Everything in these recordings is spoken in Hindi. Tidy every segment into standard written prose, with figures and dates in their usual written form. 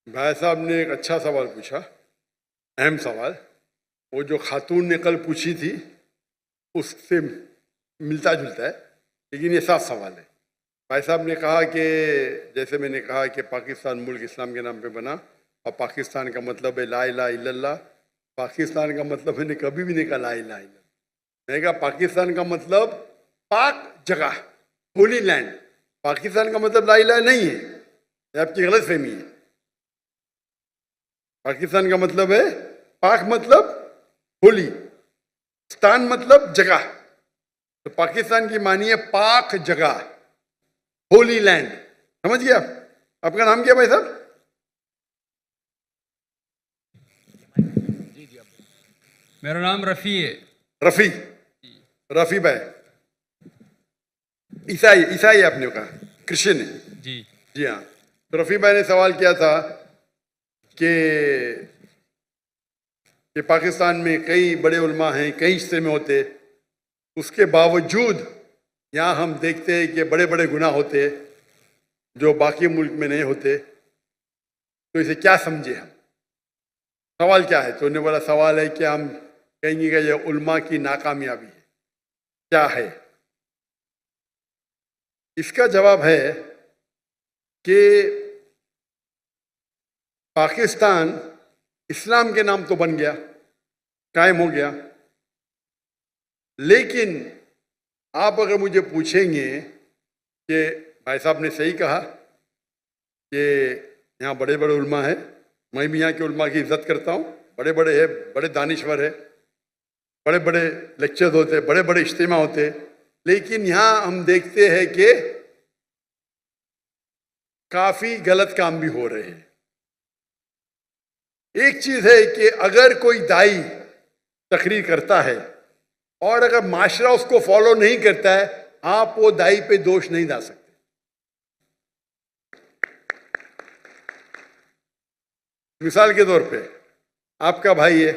भाई साहब ने एक अच्छा सवाल पूछा, अहम सवाल। वो जो खातून ने कल पूछी थी उससे मिलता जुलता है, लेकिन ये साफ सवाल है। भाई साहब ने कहा कि जैसे मैंने कहा कि पाकिस्तान मुल्क इस्लाम के नाम पे बना और पाकिस्तान का मतलब है ला इलाहा इल्लल्लाह। पाकिस्तान का मतलब मैंने कभी भी नहीं कहा ला इलाहा इल्लल्लाह। मैंने कहा पाकिस्तान का मतलब पाक जगह, होली लैंड। पाकिस्तान का मतलब ला इलाहा नहीं है, ये आपकी गलत फहमी है। पाकिस्तान का मतलब है पाक मतलब होली, स्थान मतलब जगह। तो पाकिस्तान की मानिए पाक जगह, होली लैंड। समझ गया? आपका नाम क्या भाई साहब? मेरा नाम रफ़ी है। रफी, रफी भाई। ईसाई, ईसाई आपने कहा, क्रिश्चियन है? जी जी हाँ। तो रफी भाई ने सवाल किया था कि पाकिस्तान में कई बड़े उलमा हैं, कई हिस्से में होते, उसके बावजूद यहाँ हम देखते हैं कि बड़े बड़े गुनाह होते जो बाकी मुल्क में नहीं होते। तो इसे क्या समझे हम? सवाल क्या है? तो उन्होंने बोला सवाल है कि हम कहेंगे कि यह उलमा की नाकामयाबी है। क्या है इसका जवाब? है कि पाकिस्तान इस्लाम के नाम तो बन गया, कायम हो गया, लेकिन आप अगर मुझे पूछेंगे कि भाई साहब ने सही कहा कि यहाँ बड़े बड़े उलमा हैं, मैं भी यहाँ के उलमा की इज्जत करता हूँ, बड़े बड़े हैं, बड़े दानिश्वर है, बड़े बड़े लेक्चर्स होते, बड़े बड़े इज्तिमा होते, लेकिन यहाँ हम देखते हैं कि काफी गलत काम भी हो रहे हैं। एक चीज है कि अगर कोई दाई तकरीर करता है और अगर माशरा उसको फॉलो नहीं करता है, आप वो दाई पे दोष नहीं डाल सकते। मिसाल के तौर पे आपका भाई है,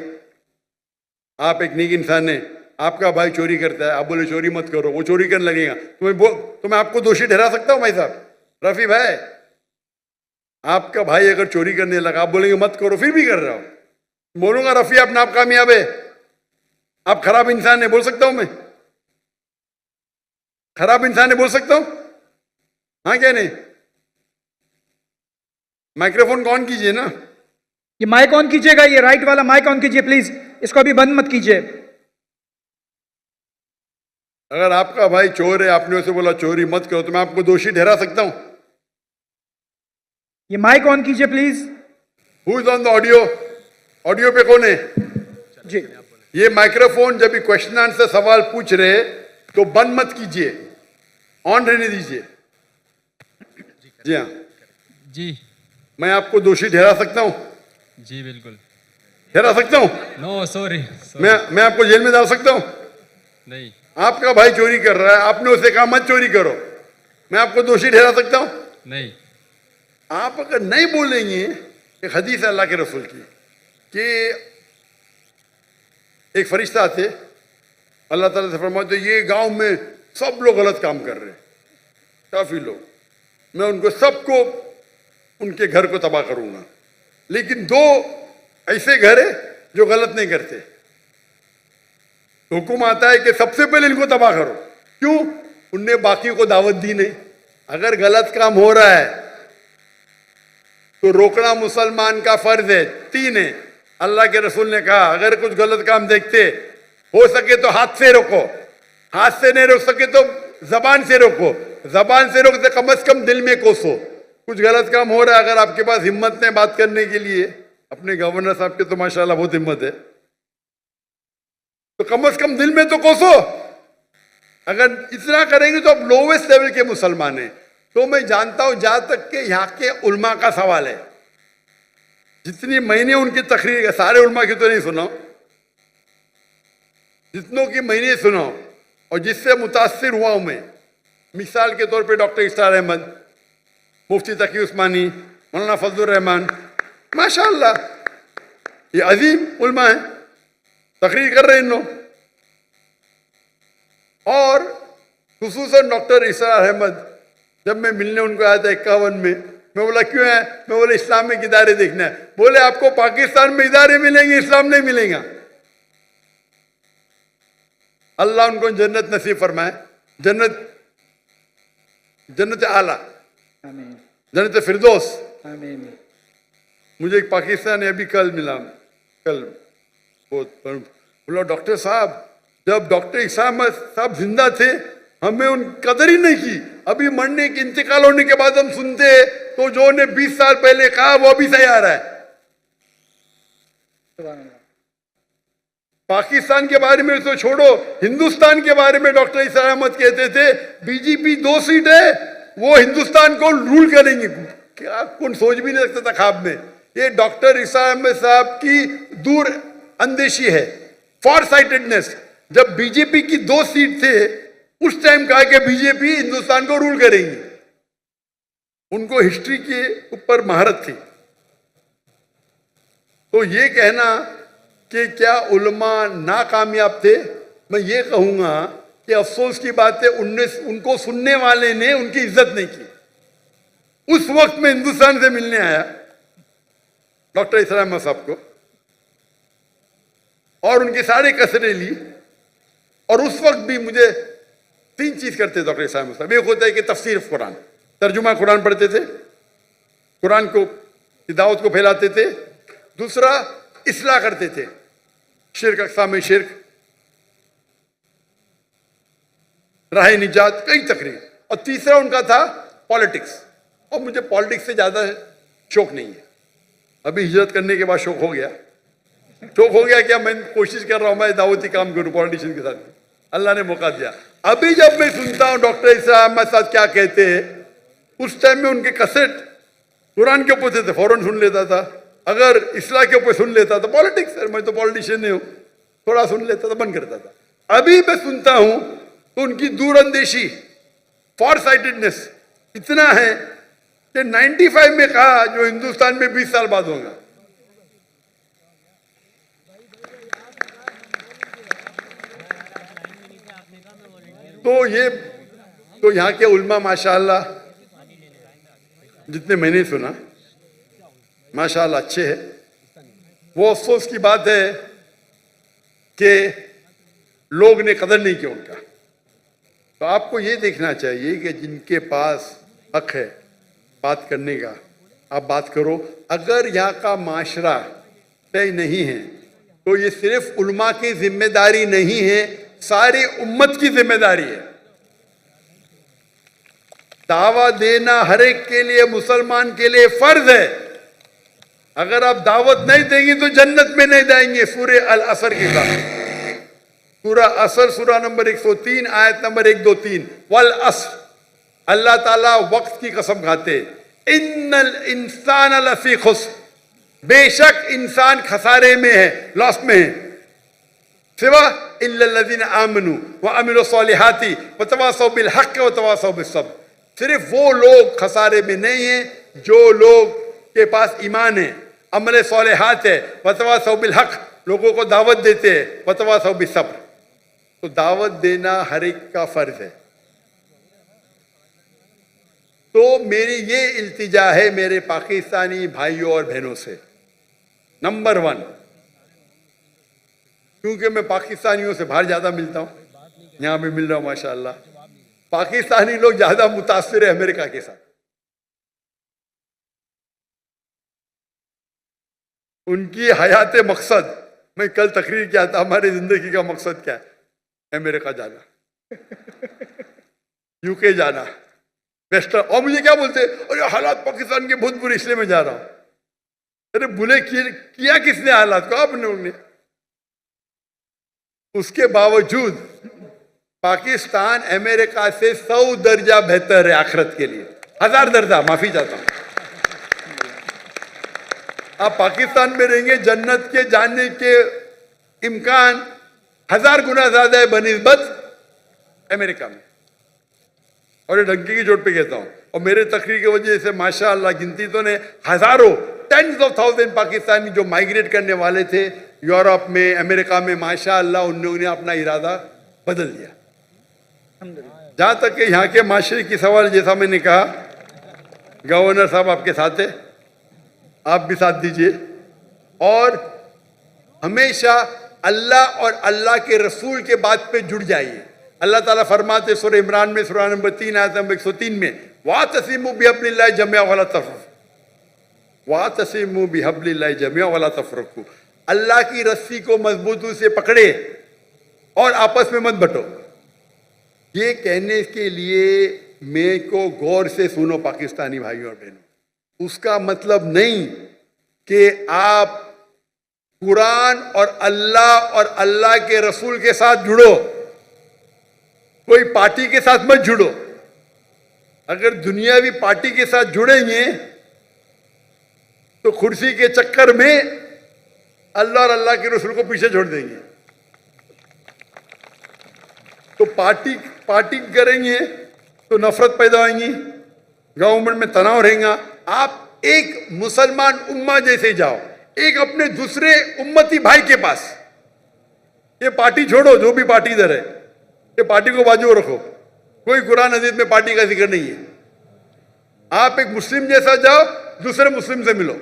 आप एक नेक इंसान है, आपका भाई चोरी करता है, आप बोले चोरी मत करो, वो चोरी करने लगेगा, तो मैं आपको दोषी ठहरा सकता हूं भाई साहब? रफी भाई, आपका भाई अगर चोरी करने लगा, आप बोलेंगे मत करो, फिर भी कर रहा हो, बोलूंगा रफी आप नाकामयाब है, आप खराब इंसान है, बोल सकता हूं मैं? खराब इंसान है बोल सकता हूं? हाँ क्या नहीं? माइक्रोफोन ऑन कीजिए ना। ये माइक ऑन कीजिएगा, ये राइट वाला माइक ऑन कीजिए प्लीज, इसको अभी बंद मत कीजिए। अगर आपका भाई चोर है, आपने उसे बोला चोरी मत करो, तो मैं आपको दोषी ठहरा सकता हूं? ये माइक ऑन कीजिए please. Who is on the audio? Audio पे कौन है? जी, ये माइक्रोफोन जब भी क्वेश्चन आंसर सवाल पूछ रहे तो बंद मत कीजिए, ऑन रहने दीजिए। जी हाँ, जी मैं आपको दोषी ठहरा सकता हूं? जी बिल्कुल। ठहरा सकता हूं? No sorry. मैं आपको जेल में डाल सकता हूं? नहीं। आपका भाई चोरी कर रहा है, आपने उसे कहा मत चोरी करो, मैं आपको दोषी ठहरा सकता हूं? नहीं। आप अगर नहीं बोलेंगे, एक हदीस है अल्लाह के रसूल की कि एक फरिश्ता थे, अल्लाह ताला से फरमाते ये गांव में सब लोग गलत काम कर रहे हैं, काफी लोग, मैं उनको सबको उनके घर को तबाह करूंगा, लेकिन दो ऐसे घर है जो गलत नहीं करते। हुक्म आता है कि सबसे पहले इनको तबाह करो। क्यों? उनने बाकी को दावत दी नहीं। अगर गलत काम हो रहा है तो रोकना मुसलमान का फर्ज है। तीन है, अल्लाह के रसूल ने कहा अगर कुछ गलत काम देखते हो सके तो हाथ से रोको, हाथ से नहीं रोक सके तो जबान से रोको, जबान से रोकते कम से कम दिल में कोसो। कुछ गलत काम हो रहा है, अगर आपके पास हिम्मत नहीं बात करने के लिए, अपने गवर्नर साहब के तो माशाल्लाह बहुत हिम्मत है, तो कम से कम दिल में तो कोसो। अगर इतना करेंगे तो आप लोवेस्ट लेवल के मुसलमान हैं। तो मैं जानता हूं जहां तक के यहाँ के उलमा का सवाल है, जितनी महीने उनकी तकरीर, सारे उलमा की तो नहीं सुनाओ, जितनों की महीने सुनाओ और जिससे मुतासिर हुआ हूं मैं, मिसाल के तौर पे डॉक्टर इस्तार अहमद, मुफ्ती तकी उस्मानी, मौलाना फजलुर रहमान, माशाअल्लाह ये अजीम उलमा है, तकरीर कर रहे हैं इन लोग। और खुसूसन डॉक्टर इस्तार अहमद, जब मैं मिलने उनको आया था 51 में, मैं बोला क्यों है? मैं बोला इस्लामिक इदारे देखना है। बोले आपको पाकिस्तान में इदारे मिलेंगे, इस्लाम नहीं मिलेगा। अल्लाह उनको जन्नत नसीब फरमाए, जन्नत, जन्नत आला, आमीन जन्नत फिरदौस। आमीन। मुझे एक पाकिस्तानी अभी कल मिला, कल बोला डॉक्टर साहब, जब डॉक्टर इसाम साहब जिंदा थे हमें उन कदर ही नहीं की, अभी मरने के इंतकाल होने के बाद हम सुनते तो जो ने 20 साल पहले कहा वो अभी सही आ रहा है। सुभान अल्लाह। पाकिस्तान के बारे में तो छोड़ो, हिंदुस्तान के बारे में डॉक्टर इसाम अहमद कहते थे बीजेपी 2 सीट है, वो हिंदुस्तान को रूल करेंगे। क्या कौन सोच भी नहीं सकता था ख्वाब में। ये डॉक्टर इसाम अहमद साहब की दूर अंदेशी है, फॉर साइटेडनेस। जब बीजेपी की 2 सीट थे उस टाइम कहा कि बीजेपी हिंदुस्तान को रूल करेंगी। उनको हिस्ट्री के ऊपर महारत थी। तो ये कहना कि क्या उलमा नाकामयाब थे, मैं ये कहूंगा कि अफसोस की बात है उनको सुनने वाले ने उनकी इज्जत नहीं की। उस वक्त में हिंदुस्तान से मिलने आया डॉक्टर इसाम अहमद साहब को और उनकी सारी कसरें ली, और उस वक्त भी मुझे 3 चीज करते डॉक्टर इसाम अहमद साहब। एक होता है कि तफसीर कुरान, तर्जुमा कुरान पढ़ते थे, कुरान को दावत को फैलाते थे। दूसरा इस्लाह करते थे, शिर्क, अक़साम शिर्क, राह निजात, कई तकरीर। और तीसरा उनका था पॉलिटिक्स। और मुझे पॉलिटिक्स से ज्यादा शौक नहीं है। अभी हिजरत करने के बाद शौक हो गया। शौक हो गया क्या, मैं कोशिश कर रहा हूं मैं दावती काम करूं पॉलिटिशियन के साथ। अल्लाह ने मौका दिया। अभी जब मैं सुनता हूं डॉक्टर इसाम अहमद साहब क्या कहते हैं, उस टाइम में उनके कसट कुरान के ऊपर थे, फौरन सुन लेता था। अगर इस्लाह के ऊपर सुन लेता था, पॉलिटिक्स सर मैं तो पॉलिटिशियन नहीं हूं, थोड़ा सुन लेता था, बंद करता था। अभी मैं सुनता हूं तो उनकी दूरअंदेशी, फॉर साइटेडनेस इतना है कि 95 में कहा जो हिंदुस्तान में 20 साल बाद होगा। तो ये तो यहाँ के उल्मा माशाअल्लाह जितने मैंने सुना माशाअल्लाह अच्छे हैं। वो अफसोस की बात है कि लोग ने कदर नहीं किया उनका। तो आपको ये देखना चाहिए कि जिनके पास हक है बात करने का, आप बात करो। अगर यहाँ का माशरा तय नहीं है तो ये सिर्फ उल्मा की जिम्मेदारी नहीं है, सारी उम्मत की जिम्मेदारी है। दावा देना हर एक के लिए, मुसलमान के लिए फर्ज है। अगर आप दावत नहीं देंगे तो जन्नत में नहीं जाएंगे। सूरह अल असर के साथ, सूरह असर, सूरह नंबर 103 आयत नंबर 1, 2, 3। वल असर, अल्लाह ताला वक्त की कसम खाते, इन्नल इंसान लफी खुस्र, बेशक इंसान खसारे में है, लॉस में है। सिवा इल्लल्लज़ीना आमनू व अमिलु सॉलिहाती व तवासौ बिल हक़्क़ व तवासौ बिस सब्र। सिर्फ वो लोग खसारे में नहीं है जो लोग के पास ईमान है, अमल सॉलिहात है, व तवासौ बिल हक़्क़, लोगों को दावत देते हैं, व तवासौ बिस सब्र। तो दावत देना हर एक का फर्ज है। तो मेरी ये इल्तिजा है मेरे पाकिस्तानी भाइयों और बहनों से, नंबर 1, क्योंकि मैं पाकिस्तानियों से बाहर ज्यादा मिलता हूं, यहां भी मिल रहा हूं माशाअल्लाह। पाकिस्तानी लोग ज्यादा मुतासिर है अमेरिका के साथ। उनकी हयात मकसद, मैं कल तकरीर किया था, हमारी जिंदगी का मकसद क्या है? अमेरिका जाना, यूके जाना, वेस्टर्न। और मुझे क्या बोलते, अरे हालात पाकिस्तान के बहुत बुरे इसलिए मैं जा रहा हूं। अरे बुरे किया किसने हालात को? आपने, उन्होंने। उसके बावजूद पाकिस्तान अमेरिका से 100 दर्जा बेहतर है आखिरत के लिए, 1000 दर्जा, माफी चाहता हूं। आप पाकिस्तान में रहेंगे, जन्नत के जाने के इम्कान 1000 गुना ज्यादा है बनिस्बत अमेरिका में। और ये डंकी की चोट पे कहता हूं। और मेरे तकरीर की वजह से माशाअल्लाह गिनती तो ने हजारों, टेंस ऑफ थाउजेंड पाकिस्तानी जो माइग्रेट करने वाले थे यूरोप में, अमेरिका में, माशाअल्लाह उन्होंने अपना इरादा बदल दिया। जहां तक कि यहाँ के माशरे की सवाल, जैसा मैंने कहा गवर्नर साहब आपके साथ है, आप भी साथ दीजिए। और हमेशा अल्लाह और अल्लाह के रसूल के बात पे जुड़ जाइए। अल्लाह ताला फरमाते सूरह इमरान में सूरह नंबर 3 आयत नंबर 103 में, वातसिमू बिहब्लिल्लाहि जमिया वला तफरकू, वातसिमू बिहब्लिल्लाहि जमिया वला तफरकू, अल्लाह की रस्सी को मजबूती से पकड़े और आपस में मत बंटो। ये कहने के लिए मेरे को गौर से सुनो पाकिस्तानी भाइयों और बहनों, उसका मतलब नहीं कि आप कुरान और अल्लाह के रसूल के साथ जुड़ो, कोई पार्टी के साथ मत जुड़ो। अगर दुनियावी पार्टी के साथ जुड़ेंगे तो कुर्सी के चक्कर में अल्लाह और अल्लाह के रसूल को पीछे छोड़ देंगे। तो पार्टी करेंगे तो नफरत पैदा होगी, गवर्नमेंट में तनाव रहेगा। आप एक मुसलमान उम्मा जैसे जाओ, एक अपने दूसरे उम्मती भाई के पास। ये पार्टी छोड़ो, जो भी पार्टी इधर है, ये पार्टी को बाजू रखो, कोई कुरान हदीस में पार्टी का जिक्र नहीं है। आप एक मुस्लिम जैसा जाओ, दूसरे मुस्लिम से मिलो।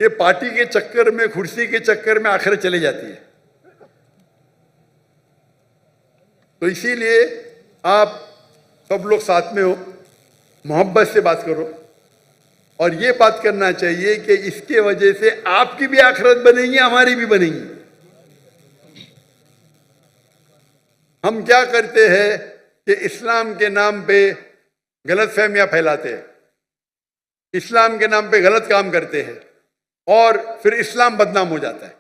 ये पार्टी के चक्कर में, कुर्सी के चक्कर में आखिरत चली जाती है। तो इसीलिए आप सब लोग साथ में हो, मोहब्बत से बात करो और ये बात करना चाहिए कि इसके वजह से आपकी भी आखिरत बनेगी, हमारी भी बनेगी। हम क्या करते हैं कि इस्लाम के नाम पे गलत फहमियां फैलाते हैं, इस्लाम के नाम पे गलत काम करते हैं और फिर इस्लाम बदनाम हो जाता है।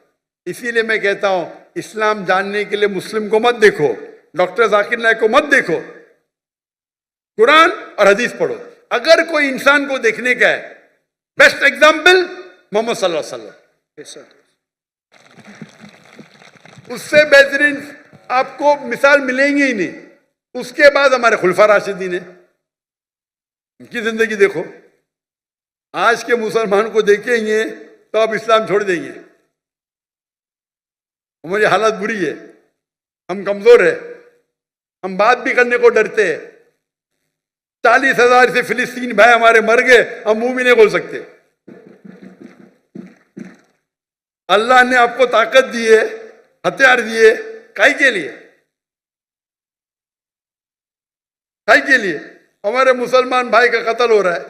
इसीलिए मैं कहता हूं, इस्लाम जानने के लिए मुस्लिम को मत देखो, डॉक्टर जाकिर नायक को मत देखो, कुरान और हदीस पढ़ो। अगर कोई इंसान को देखने का है, बेस्ट एग्जाम्पल मोहम्मद सल्लल्लाहु अलैहि वसल्लम, उससे बेहतरीन आपको मिसाल मिलेंगी ही नहीं। उसके बाद हमारे खुलफा राशिदीन है, उनकी जिंदगी देखो। आज के मुसलमान को देखेंगे तो अब इस्लाम छोड़ देंगे। हमारी हालत बुरी है, हम कमजोर है, हम बात भी करने को डरते हैं। 40,000 से फिलिस्तीन भाई हमारे मर गए, हम मुंह भी नहीं खोल सकते। अल्लाह ने आपको ताकत दी है, हथियार दिए, काहे के लिए? काहे के लिए? हमारे मुसलमान भाई का कत्ल हो रहा है,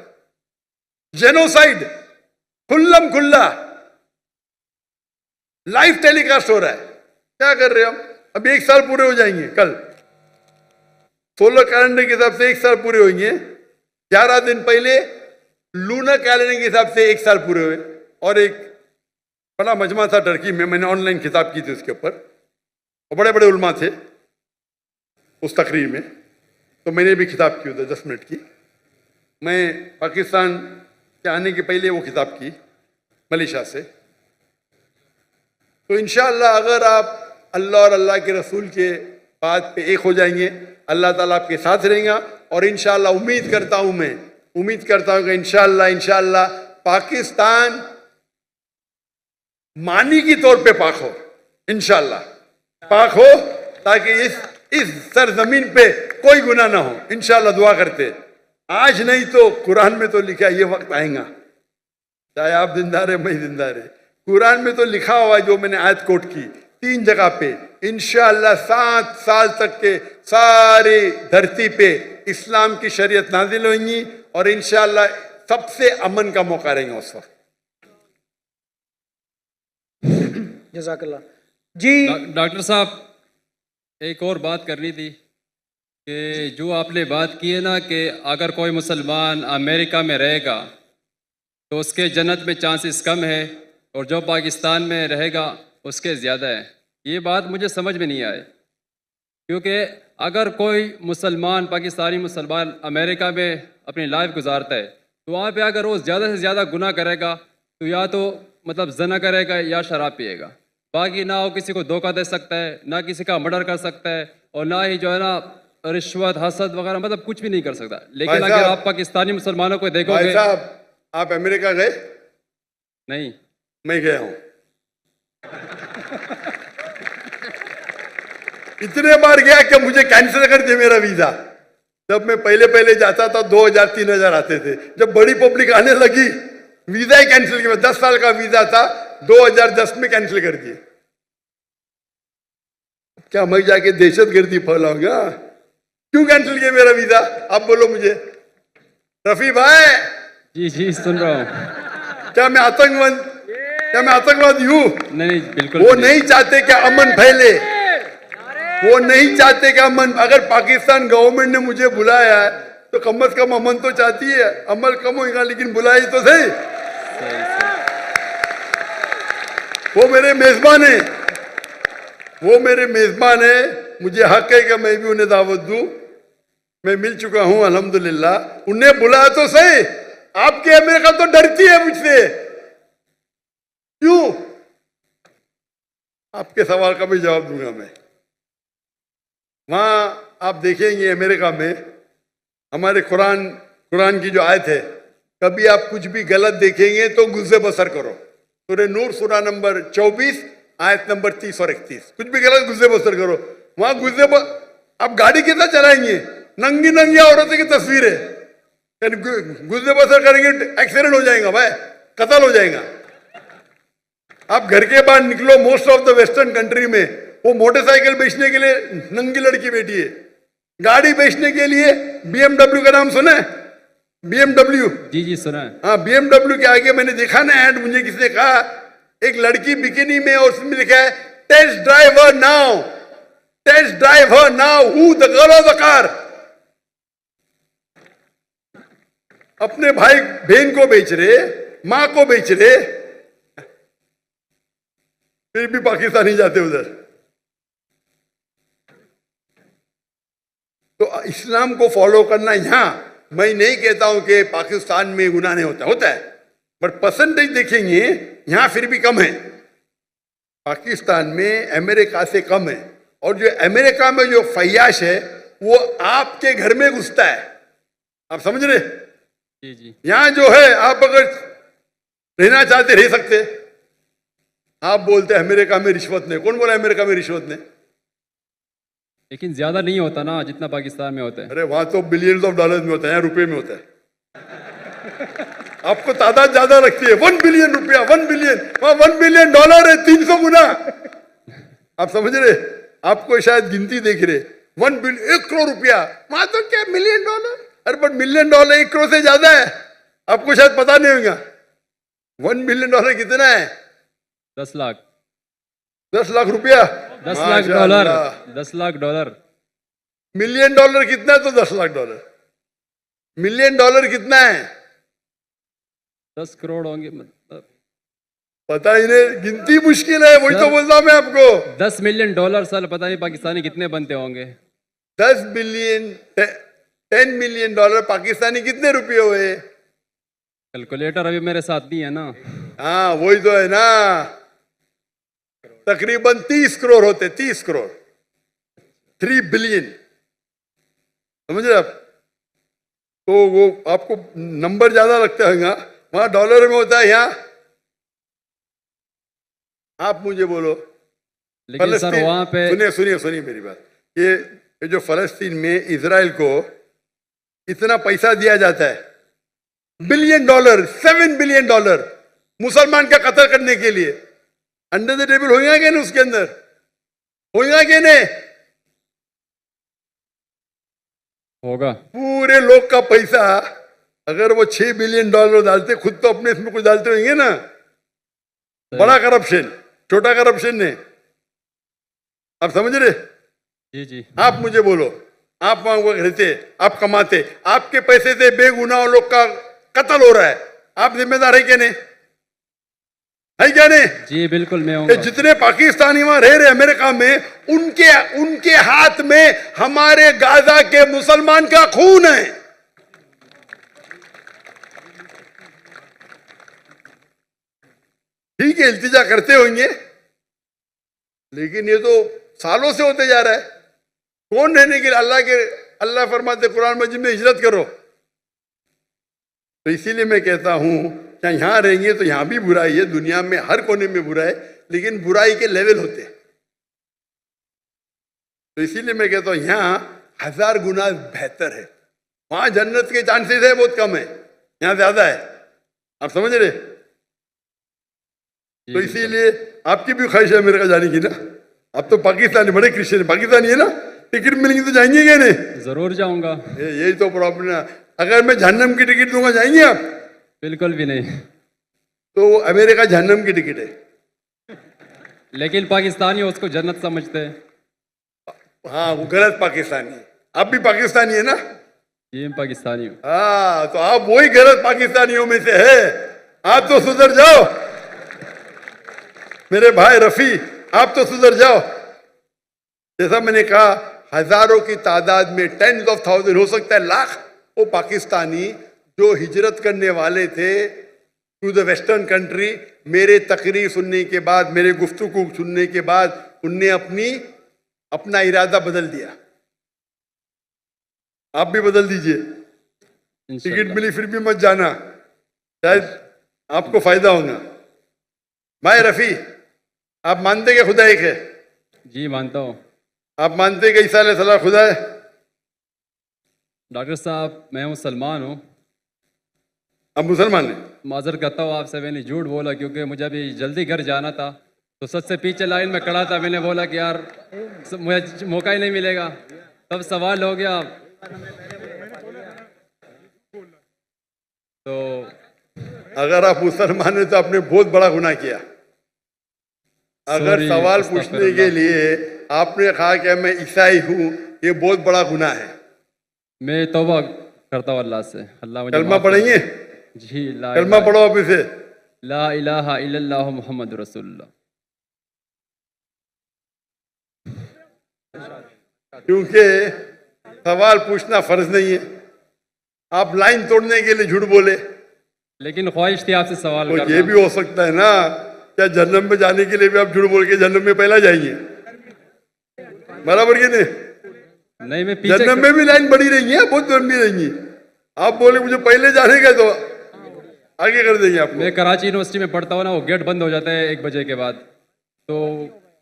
जेनोसाइड खुल्लम खुल्ला लाइव टेलीकास्ट हो रहा है। क्या कर रहे हो हम? अभी 1 साल पूरे हो जाएंगे कल, 16 कैलेंडर के हिसाब से 1 साल पूरे होंगे। 11 दिन पहले लूनर कैलेंडर के हिसाब से 1 साल पूरे हुए। और एक बड़ा मजमा था टर्की में, मैंने ऑनलाइन किताब की थी उसके ऊपर, और बड़े बड़े उलमा थे उस तकरीर में, तो मैंने भी किताब की उधर 10 मिनट की। मैं पाकिस्तान के आने के पहले वो किताब की मलेशिया से। तो इंशाअल्लाह अगर आप अल्लाह और अल्लाह के रसूल के बात पे एक हो जाएंगे, अल्लाह ताला आपके साथ रहेगा। और इंशाअल्लाह उम्मीद करता हूं कि इंशाअल्लाह पाकिस्तान मानी की तौर पे पाक हो, इंशाअल्लाह पाक हो, ताकि इस सरजमीन पे कोई गुनाह ना हो। इंशाअल्लाह दुआ करते, आज नहीं तो कुरान में तो लिखा है ये वक्त आएगा, चाहे आप जिंदा रहे मैं जिंदा रहे। कुरान में तो लिखा हुआ है, जो मैंने आयत कोट की 3 जगह पे, इंशाअल्लाह 7 साल तक के सारी धरती पे इस्लाम की शरीयत नाजिल होंगी और इंशाअल्लाह सबसे अमन का मौका रहेगा उस वक्त। जज़ाकल्लाह जी। डॉक्टर साहब, एक और बात करनी थी कि जो आपने बात की है ना कि अगर कोई मुसलमान अमेरिका में रहेगा तो उसके जन्नत में चांसेस कम है और जो पाकिस्तान में रहेगा उसके ज़्यादा है। ये बात मुझे समझ में नहीं आई, क्योंकि अगर कोई मुसलमान, पाकिस्तानी मुसलमान अमेरिका में अपनी लाइफ गुजारता है तो वहाँ पे अगर वो ज़्यादा से ज़्यादा गुनाह करेगा तो या तो मतलब जना करेगा या शराब पिएगा। बाकी ना वो किसी को धोखा दे सकता है, ना किसी का मर्डर कर सकता है, और ना ही जो है ना रिश्वत, हसद वगैरह, मतलब कुछ भी नहीं कर सकता। लेकिन अगर आप पाकिस्तानी मुसलमानों को देखोगे। भाई साहब, आप अमेरिका गए? नहीं, मैं गया हूं। इतने बार गया कि मुझे कैंसिल कर दिया मेरा वीजा। जब मैं पहले पहले जाता था 2000-3000 आते थे। जब बड़ी पब्लिक आने लगी, वीजा ही कैंसिल किया। 10 साल का वीजा था, 2010 में कैंसिल कर दिए। क्या मैं जाके दहशतगर्दी फैलाऊंगा? क्यों कैंसिल किया मेरा वीजा? आप बोलो मुझे। रफी भाई, जी जी सुन रहा हूँ। क्या मैं आतंकवादी हूं? नहीं बिल्कुल वो भी नहीं चाहते कि अमन फैले, वो नहीं चाहते कि अमन। अगर पाकिस्तान गवर्नमेंट ने मुझे बुलाया है तो कम से कम अमन तो चाहती है। अमल कम होगा लेकिन बुलाई तो सही। वो मेरे मेजबान है, वो मेरे मेजबान है। मुझे हक है कि मैं भी उन्हें दावत दूं। मैं मिल चुका हूं अल्हम्दुलिल्लाह। उन्हें बुलाया तो सही। आपकी अमेरिका तो डरती है मुझसे। क्यों? आपके सवाल का भी जवाब दूंगा मैं। वहां आप देखेंगे अमेरिका में हमारे कुरान की जो आयत है, कभी आप कुछ भी गलत देखेंगे तो गुस्से बसर करो। सूरह नूर सूरा नंबर 24 आयत नंबर 30 और 31। कुछ भी गलत गुस्से बसर करो। वहां आप गाड़ी कितना चलाएंगे? नंगी नंगी औरतों की तस्वीर है। गुस्से बसर करेंगे एक्सीडेंट हो जाएगा भाई, कत्ल हो जाएगा। आप घर के बाहर निकलो, most of the western country में वो मोटरसाइकिल बेचने के लिए नंगी लड़की बैठी है। गाड़ी बेचने के लिए BMW का नाम सुना है? BMW। जी जी सुना है। हाँ, BMW के आगे मैंने देखा ना ऐड, मुझे किसने कहा, एक लड़की बिकिनी में और उसमें लिखा है test drive her now, test drive her now, who the girl of the car. अपने भाई बहन को बेच रहे, मां को बेच रहे, फिर भी पाकिस्तानी जाते उधर। तो इस्लाम को फॉलो करना, यहां मैं नहीं कहता हूं कि पाकिस्तान में गुनाह नहीं होता है, बट परसेंटेज देखेंगे यहां फिर भी कम है। पाकिस्तान में अमेरिका से कम है। और जो अमेरिका में जो फैयाश है वो आपके घर में घुसता है। आप समझ रहे? जी जी। यहां जो है आप अगर रहना चाहते रह सकते। आप बोलते हैं अमेरिका में रिश्वत नहीं। कौन बोला अमेरिका में रिश्वत नहीं? लेकिन ज्यादा नहीं होता ना जितना पाकिस्तान में होता है। अरे वहां तो बिलियंस ऑफ डॉलर्स में होता है, यहाँ रुपए में होता है। आपको तादाद ज्यादा लगती है। 1 बिलियन रुपया, 1 बिलियन, वहां 1 बिलियन डॉलर है 300 गुना। आप समझ रहे? आपको शायद गिनती देख रहे। 1 बिलियन, 1 करोड़ रुपया, वहां तो क्या मिलियन डॉलर। अरे बट मिलियन डॉलर 1 करोड़ से ज्यादा है। आपको शायद पता नहीं होगा 1 बिलियन डॉलर कितना है? 10 लाख। 10 लाख रुपया, 10 lakh dollar. 10 lakh dollar. Million dollar कितना है? तो 10 लाख डॉलर। मिलियन डॉलर कितना है? 10 करोड़ होंगे मतलब। पता ही नहीं, गिनती मुश्किल है। वही तो बोलता हूं मैं आपको। 10 मिलियन डॉलर साल पता नहीं पाकिस्तानी कितने बनते होंगे। 10 बिलियन, 10 मिलियन डॉलर पाकिस्तानी कितने रुपये हुए? कैलकुलेटर अभी मेरे साथ नहीं है ना। हाँ वही तो है ना, तकरीबन 30 करोड़ होते। 30 करोड़, 3 बिलियन। समझ रहे आप? तो वो आपको नंबर ज्यादा लगता है, वहां डॉलर में होता है, यहाँ आप मुझे बोलो। लेकिन सर वहां पे सुनिए मेरी बात। ये जो फलस्तीन में इजराइल को इतना पैसा दिया जाता है, बिलियन डॉलर, 7 बिलियन डॉलर मुसलमान का कत्ल करने के लिए, अंडर द टेबल होगा क्या नहीं? उसके अंदर होगा क्या नहीं? होगा। पूरे लोग का पैसा अगर वो 6 बिलियन डॉलर डालते, खुद तो अपने इसमें कुछ डालते होंगे ना। बड़ा करप्शन, छोटा करप्शन नहीं। आप समझ रहे? जी जी। आप मुझे बोलो, आप वहां रहते, आप कमाते, आपके पैसे से बेगुनाह लोग का कत्ल हो रहा है, आप जिम्मेदार है क्या नहीं? है क्या नहीं? जी बिल्कुल मैं हूँ। जितने पाकिस्तानी वहां रह रहे अमेरिका में, उनके हाथ में हमारे गाजा के मुसलमान का खून है। ठीक है, इल्तिजा करते होंगे, लेकिन ये तो सालों से होते जा रहा है। कौन रहने के लिए? अल्लाह फरमाते कुरान मजीद में हिजरत करो। तो इसीलिए मैं कहता हूं क्या यहां रहेंगे तो यहां भी बुराई है, दुनिया में हर कोने में बुराई है, लेकिन बुराई के लेवल होते हैं। तो इसीलिए मैं कहता हूं यहां 1000 गुना बेहतर है। वहां जन्नत के चांसेस है बहुत कम है, यहाँ ज्यादा है। आप समझ रहे? तो इसीलिए आपकी भी ख्वाहिश है अमेरिका जाने की ना। आप तो पाकिस्तानी, बड़े क्रिश्चियन है, पाकिस्तानी है ना, टिकट मिलेंगी तो जाएंगे क्या नहीं? जरूर जाऊंगा। यही तो प्रॉब्लम है। अगर मैं जहन्नम की टिकट दूंगा जाएंगे आप? बिल्कुल भी नहीं। तो अमेरिका जहन्नम की टिकट है। लेकिन पाकिस्तानी उसको जन्नत समझते हैं। हाँ, वो गलत पाकिस्तानी है। आप भी पाकिस्तानी है ना? ये मैं पाकिस्तानी हूँ। हाँ, तो आप वही गलत पाकिस्तानियों में से है। आप तो सुधर जाओ मेरे भाई रफी, आप तो सुधर जाओ। जैसा मैंने कहा, हजारों की तादाद में, टेंस ऑफ थाउजेंड, हो सकता है लाख, वो पाकिस्तानी जो हिजरत करने वाले थे टू द वेस्टर्न कंट्री, मेरे तकरीर सुनने के बाद, मेरे गुफ्तगू सुनने के बाद, उनने अपना इरादा बदल दिया। आप भी बदल दीजिए। टिकट इंशाल्लाह। मिली फिर भी मत जाना, शायद आपको फायदा होगा। भाई रफी, आप मानते क्या खुदा एक है? जी मानता हूँ। आप मानते कि ईसा अलैहिस्सलाम खुदा है? डॉक्टर साहब, मैं मुसलमान हूँ। आप मुसलमान हैं? माजर करता हूँ आपसे, मैंने झूठ बोला क्योंकि मुझे अभी जल्दी घर जाना था, तो सबसे पीछे लाइन में खड़ा था। मैंने बोला कि यार मुझे मौका ही नहीं मिलेगा, तब सवाल हो गया। तो अगर आप मुसलमान हैं तो आपने बहुत बड़ा गुनाह किया। अगर Sorry, सवाल अस्तगफिरुल्लाह। पूछने के लिए आपने कहा कि मैं ईसाई हूं, ये बहुत बड़ा गुनाह है। मैं तौबा करता हूँ अल्लाह से। अल्लाह मुझे कलमा माफ करे। पढ़ेंगे? जी। ला कलमा इलाहा- पढ़ो आप इसे। ला इलाहा इल्लल्लाहु मुहम्मद रसूलुल्लाह। क्योंकि सवाल पूछना फर्ज नहीं है। आप लाइन तोड़ने के लिए झूठ बोले, लेकिन ख्वाहिश थी आपसे सवाल तो करना। ये भी हो सकता है ना, क्या जन्नत में जाने के लिए भी आप झूठ बोल के जन्नत में पहला जाएंगे? बराबर कि नहीं? नहीं, मैं पीछे जन्नत में भी लाइन बड़ी रहेंगी है, बहुत लंबी रहेंगी। आप बोले मुझे पहले जाने का, तो आगे कर देंगे आपको। मैं कराची यूनिवर्सिटी में पढ़ता हूँ ना, वो गेट बंद हो जाता है 1 बजे के बाद, तो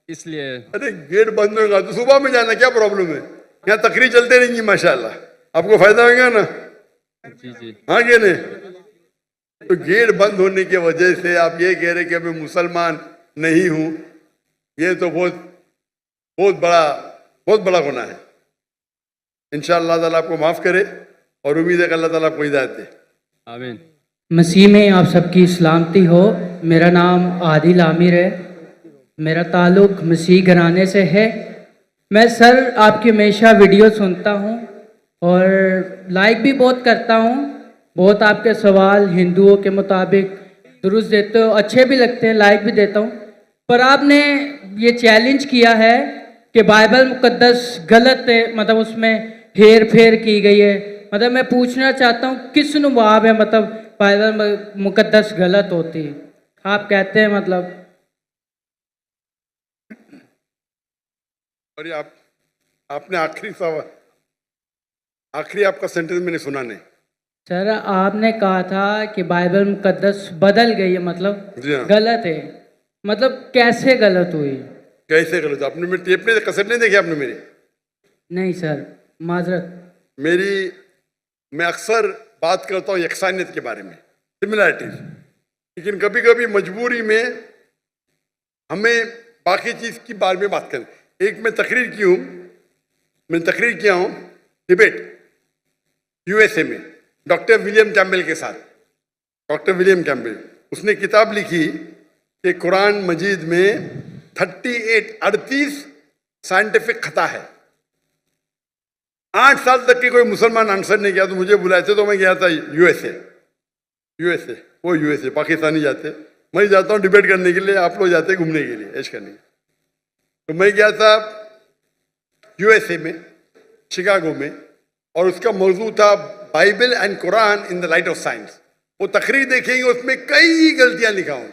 इसलिए। अरे गेट बंद होगा तो सुबह में जाना, क्या प्रॉब्लम है? यहाँ तकरीर चलते रहेंगी माशाल्लाह, आपको फायदा होगा ना। जी जी। हाँ कि नहीं? तो गेट बंद होने की वजह से आप ये कह रहे कि मैं मुसलमान नहीं हूं, ये तो बहुत बड़ा गुनाह है। इंशाअल्लाह ताला आपको माफ करे और उम्मीद है कि अल्लाह ताला आपको हिदायत दे। आमीन। मसीह में आप सबकी सलामती हो। मेरा नाम आदिल आमिर है। मेरा ताल्लुक़ मसीह घराने से है। मैं सर आपकी हमेशा वीडियो सुनता हूँ और लाइक भी बहुत करता हूँ। बहुत आपके सवाल हिंदुओं के मुताबिक दुरुस्त देते हो, अच्छे भी लगते हैं, लाइक भी देता हूँ। पर आपने ये चैलेंज किया है कि बाइबल मुकद्दस गलत है, मतलब उसमें हेर फेर की गई है। मतलब मैं पूछना चाहता हूँ किस नुबाब है, मतलब बाइबल मुकद्दस गलत होती है? आप कहते हैं मतलब। और ये आपने आखिरी आपका सेंटेंस मैंने सुना नहीं। सर आपने कहा था कि बाइबल मुकद्दस बदल गई है, मतलब जी हाँ। गलत है। मतलब कैसे गलत हुई? कैसे गलत? आपने मेरे टेप में कसर नहीं देखी आपने मेरी? नहीं सर, माजरत। मैं अक्सर बात करता हूँ यकसानियत के बारे में, सिमिलैरिटीज, लेकिन कभी कभी मजबूरी में हमें बाकी चीज की बारे में बात करें। एक मैं तकरीर किया हूँ डिबेट यूएसए में डॉक्टर विलियम कैम्बेल के साथ। डॉक्टर विलियम कैम्बेल, उसने किताब लिखी कि कुरान मजीद में 38 साइंटिफिक खता है। 8 साल तक के कोई मुसलमान आंसर नहीं किया, तो मुझे बुलाए थे, तो मैं गया था यूएसए। पाकिस्तानी जाते, मैं जाता हूँ डिबेट करने के लिए, आप लोग जाते घूमने के लिए, ऐश करने के लिए। तो मैं गया था यूएसए में, शिकागो में, और उसका मौजू था Bible and Quran in the light of science. वो तकरीर देखेंगे, उसमें कई गलतियां लिखा हूं,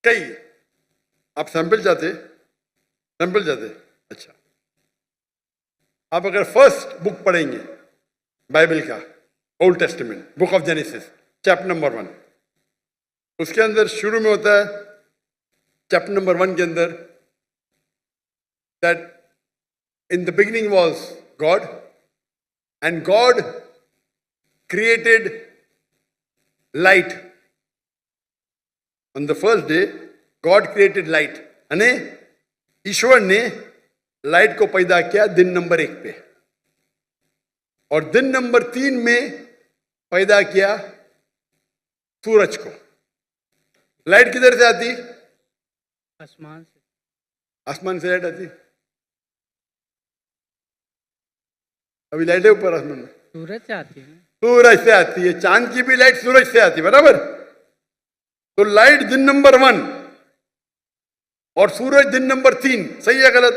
कई। आप सैंपल जाते? अच्छा, आप अगर फर्स्ट बुक पढ़ेंगे बाइबल का, old testament, book of genesis, chapter number 1, उसके अंदर शुरू में होता है, चैप्टर नंबर 1 के अंदर, that in the beginning was God, and God created light. On the first day, God created light. અને ઈશ્વરને लाइट को पैदा किया दिन नंबर 1 पे, और दिन नंबर 3 में पैदा किया सूरज को। लाइट किधर से आती? आसमान से। आसमान से लाइट आती। अभी लाइट है ऊपर आसमान में, सूरज से आती है। सूरज से आती है। चांद की भी लाइट सूरज से आती है, बराबर। तो लाइट दिन नंबर 1 और सूरज दिन नंबर 3, सही है गलत?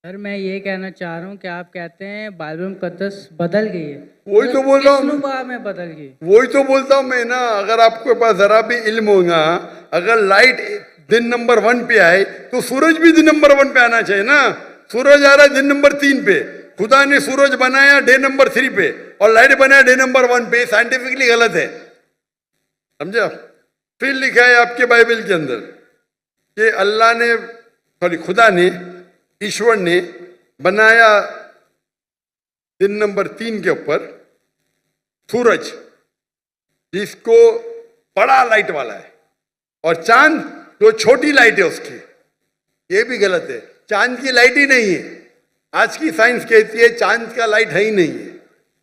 सर मैं ये कहना चाह रहा हूँ कि आप कहते हैं बाइबल मुकद्दस बदल गई है, वही तो बोल रहा हूँ। किस नुबा में बदल गई? वही तो बोलता हूं मैं ना, अगर आपके पास जरा भी इल्म होगा, अगर लाइट दिन नंबर 1 पे आए तो सूरज भी दिन नंबर 1 पे आना चाहिए ना। सूरज आ रहा है दिन नंबर 3 पे। खुदा ने सूरज बनाया डे नंबर 3 पे और लाइट बनाया डे नंबर 1 पे। साइंटिफिकली गलत है, समझे? फिर लिखा है आपके बाइबल के अंदर कि अल्लाह ने, सॉरी, खुदा ने, ईश्वर ने बनाया दिन नंबर 3 के ऊपर सूरज, जिसको बड़ा लाइट वाला है, और चांद जो छोटी लाइट है उसकी। ये भी गलत है, चांद की लाइट ही नहीं है। आज की साइंस कहती है चांद का लाइट है ही नहीं है।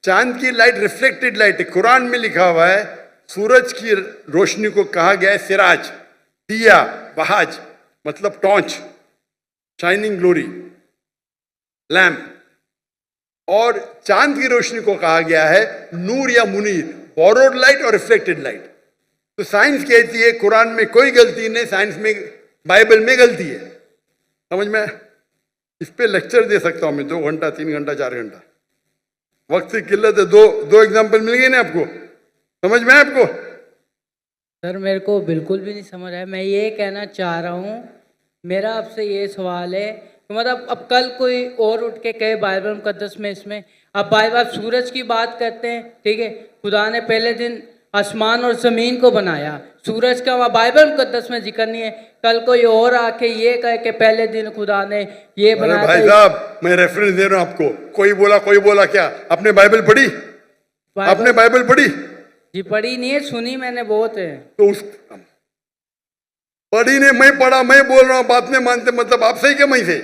चांद की लाइट रिफ्लेक्टेड लाइट है। कुरान में लिखा हुआ है सूरज की रोशनी को कहा गया है सिराज, दिया, वहाज मतलब टॉर्च, शाइनिंग ग्लोरी, लैम्प। और चांद की रोशनी को कहा गया है नूर या मुनीर, बोरोड लाइट और रिफ्लेक्टेड लाइट। तो साइंस कहती है कुरान में कोई गलती नहीं, साइंस में, बाइबल में गलती है। समझ में? इस पे लेक्चर दे सकता हूं मैं 2 घंटा, 3 घंटा, 4 घंटा। वक्त की किल्लत है। दो एग्जाम्पल मिल गए ना आपको, समझ में आपको? सर मेरे को बिल्कुल भी नहीं समझ आया। मैं ये कहना चाह रहा हूँ, मेरा आपसे ये सवाल है कि मतलब अब कल कोई और उठ के कहे बाइबल मुकद्दस में, इसमें अब बाइबल सूरज की बात करते हैं, ठीक है, खुदा ने पहले दिन आसमान और ज़मीन को बनाया, सूरज का वहाँ बाइबल मुकद्दस में जिक्र नहीं है। कल कोई और आके ये कहे कि पहले दिन खुदा ने ये अरे बनाया। भाई साहब, मैं रेफरेंस दे रहा हूं आपको। कोई बोला क्या? आपने बाइबल पढ़ी? आपने बाइबल पढ़ी? जी पढ़ी नहीं है, सुनी मैंने बहुत है। तो उस पढ़ी ने, मैं पढ़ा, मैं बोल रहा हूं, बात नहीं मानते, मतलब आप सही क्या मैं से?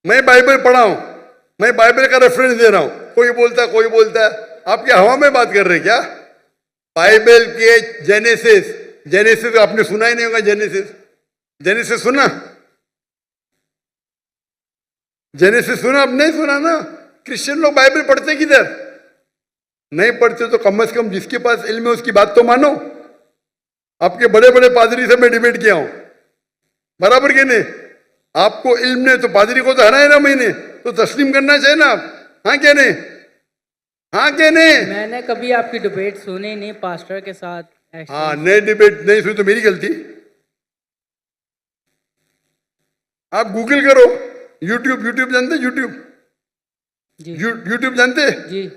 मैं बाइबल पढ़ा हूं, मैं बाइबल का रेफरेंस दे रहा हूं। कोई बोलता है। आप क्या हवा में बात कर रहे हैं क्या? बाइबल के जेनेसिस आपने सुना ही नहीं होगा। जेनेसिस सुना? जेनेसिस सुना? आप नहीं सुना ना। क्रिश्चियन लोग बाइबल पढ़ते किधर? नहीं पढ़ते तो कम से कम जिसके पास इल्म है उसकी बात तो मानो। आपके बड़े बड़े पादरी से मैं डिबेट किया हूं, बराबर के नहीं? आपको इल्म नहीं तो पादरी को तो हराए ना मैंने, तो तस्लीम करना चाहिए ना आप। हाँ क्या नहीं? हाँ क्या नहीं? मैंने कभी आपकी डिबेट सुनी नहीं पास्टर के साथ। हाँ, नहीं डिबेट नहीं सुनी तो मेरी गलती। आप गूगल करो, यूट्यूब जानते? जी यूट्यूब जानते? जी।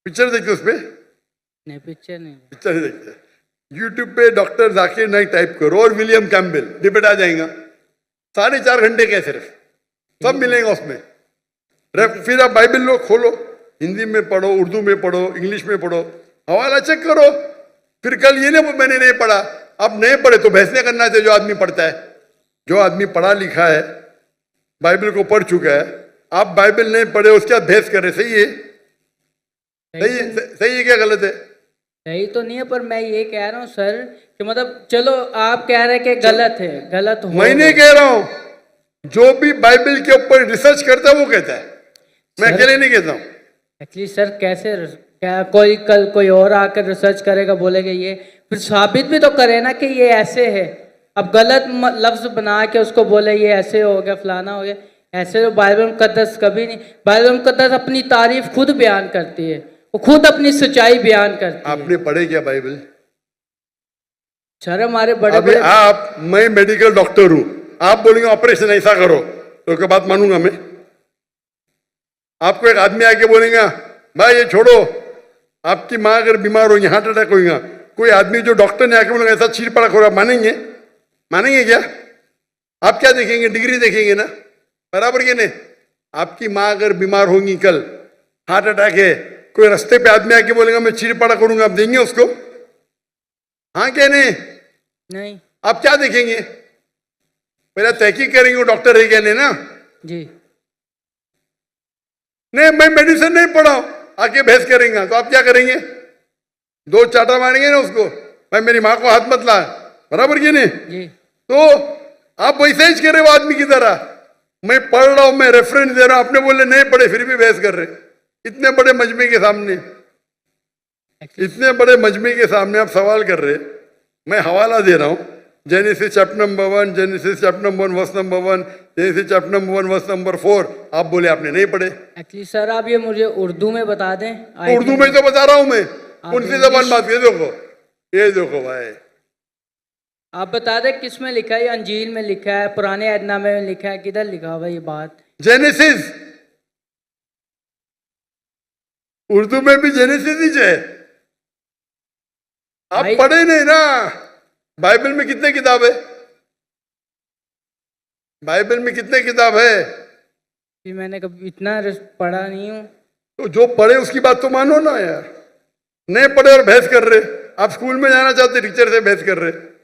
पिक्चर देखते उस पे? नहीं पिक्चर नहीं। पिक्चर नहीं देखते। यूट्यूब पे डॉक्टर जाकिर नाइक टाइप करो और विलियम कैम्पबेल, डिबेट आ जाएगा। 4.5 घंटे के सिर्फ, सब मिलेगा उसमें। फिर आप बाइबल लो, खोलो, हिंदी में पढ़ो, उर्दू में पढ़ो, इंग्लिश में पढ़ो, हवाला चेक करो। फिर कल ये नहीं मैंने नहीं पढ़ा। अब नहीं पढ़े तो बहस नहीं करना चाहिए। जो आदमी पढ़ता है, जो आदमी पढ़ा लिखा है, बाइबल को पढ़ चुका है, आप बाइबल नहीं पढ़े उसके बाद बहस कर रहे, सही है? सही है क्या गलत है? सही तो नहीं है, पर मैं ये कह रहा हूँ सर कि मतलब चलो आप कह रहे हैं कि गलत है, गलत हो। मैं नहीं कह रहा हूँ, जो भी बाइबल के ऊपर रिसर्च करता है वो कहता है, मैं अकेले नहीं कहता हूँ। एक्चुअली सर कैसे, क्या कोई कल कोई और आकर रिसर्च करेगा, बोलेगा ये, फिर साबित भी तो करे ना कि ये ऐसे है। अब गलत लफ्ज बना के उसको बोले ये ऐसे हो गया, फलाना हो गया, ऐसे तो बाइबल मुकद्दस कभी नहीं। बाइबल मुकद्दस अपनी तारीफ खुद बयान करती है, वो खुद अपनी सच्चाई बयान करती है। आपने पढ़े क्या बाइबल? सर हमारे बड़े अभी आप, मैं मेडिकल डॉक्टर हूं, आप बोलेंगे ऑपरेशन ऐसा करो तो क्या बात मानूंगा मैं? आपको एक आदमी आके बोलेगा भाई ये छोड़ो, आपकी माँ अगर बीमार होगी, हार्ट अटैक होगा, कोई आदमी जो डॉक्टर ने आके बोलेगा ऐसा चीर पड़ा करो, आप मानेंगे? मानेंगे क्या? आप क्या देखेंगे? डिग्री देखेंगे ना, बराबर के नहीं? आपकी माँ अगर बीमार होगी कल, हार्ट अटैक है, कोई रास्ते पे आदमी आके बोलेगा मैं चीरपाड़ा करूंगा, आप देंगे उसको? हाँ क्या नहीं? नहीं आप क्या देखेंगे? पहले तहकीक करेंगे वो डॉक्टर है क्या नहीं ना? जी। नहीं मैं मेडिसिन नहीं पढ़ा हूं, आके बहस करेंगे तो आप क्या करेंगे? दो चाटा मारेंगे ना उसको, भाई मेरी माँ को हाथ मत ला, बराबर की नहीं? जी तो आप वैसे ही कर रहे हो आदमी की तरह। मैं पढ़ रहा हूं, मैं रेफरेंस दे रहा हूं, आपने बोले नहीं पढ़े फिर भी बहस कर रहे। इतने बड़े मजमे के सामने, इतने बड़े मजमे के सामने आप सवाल कर रहे। मैं हवाला दे रहा हूं, Genesis chapter number 1, Genesis chapter number 1 verse number 1, Genesis chapter number 1 verse number 4। आप बोले आपने नहीं पढ़े। एक्चुअली सर आप ये मुझे उर्दू में बता दें। उर्दू में तो बता रहा हूं मैं, कौन सी जबान बात कर? देखो ये देखो भाई, आप बता दें किस में लिखा है? ये अंजील में लिखा है, पुराने अहदनामे में लिखा है, किधर लिखा हुआ है ये बात? जेनेसिस, उर्दू में भी जेनेसिस ही है। आप भाई- पढ़े नहीं ना। बाइबल में कितने किताब है? बाइबल में कितने किताब है? कि मैंने कभी इतना पढ़ा नहीं हूँ। तो जो पढ़े उसकी बात तो मानो ना यार। नहीं पढ़े और बहस कर रहे। आप स्कूल में जाना चाहते, टीचर से बहस कर रहे।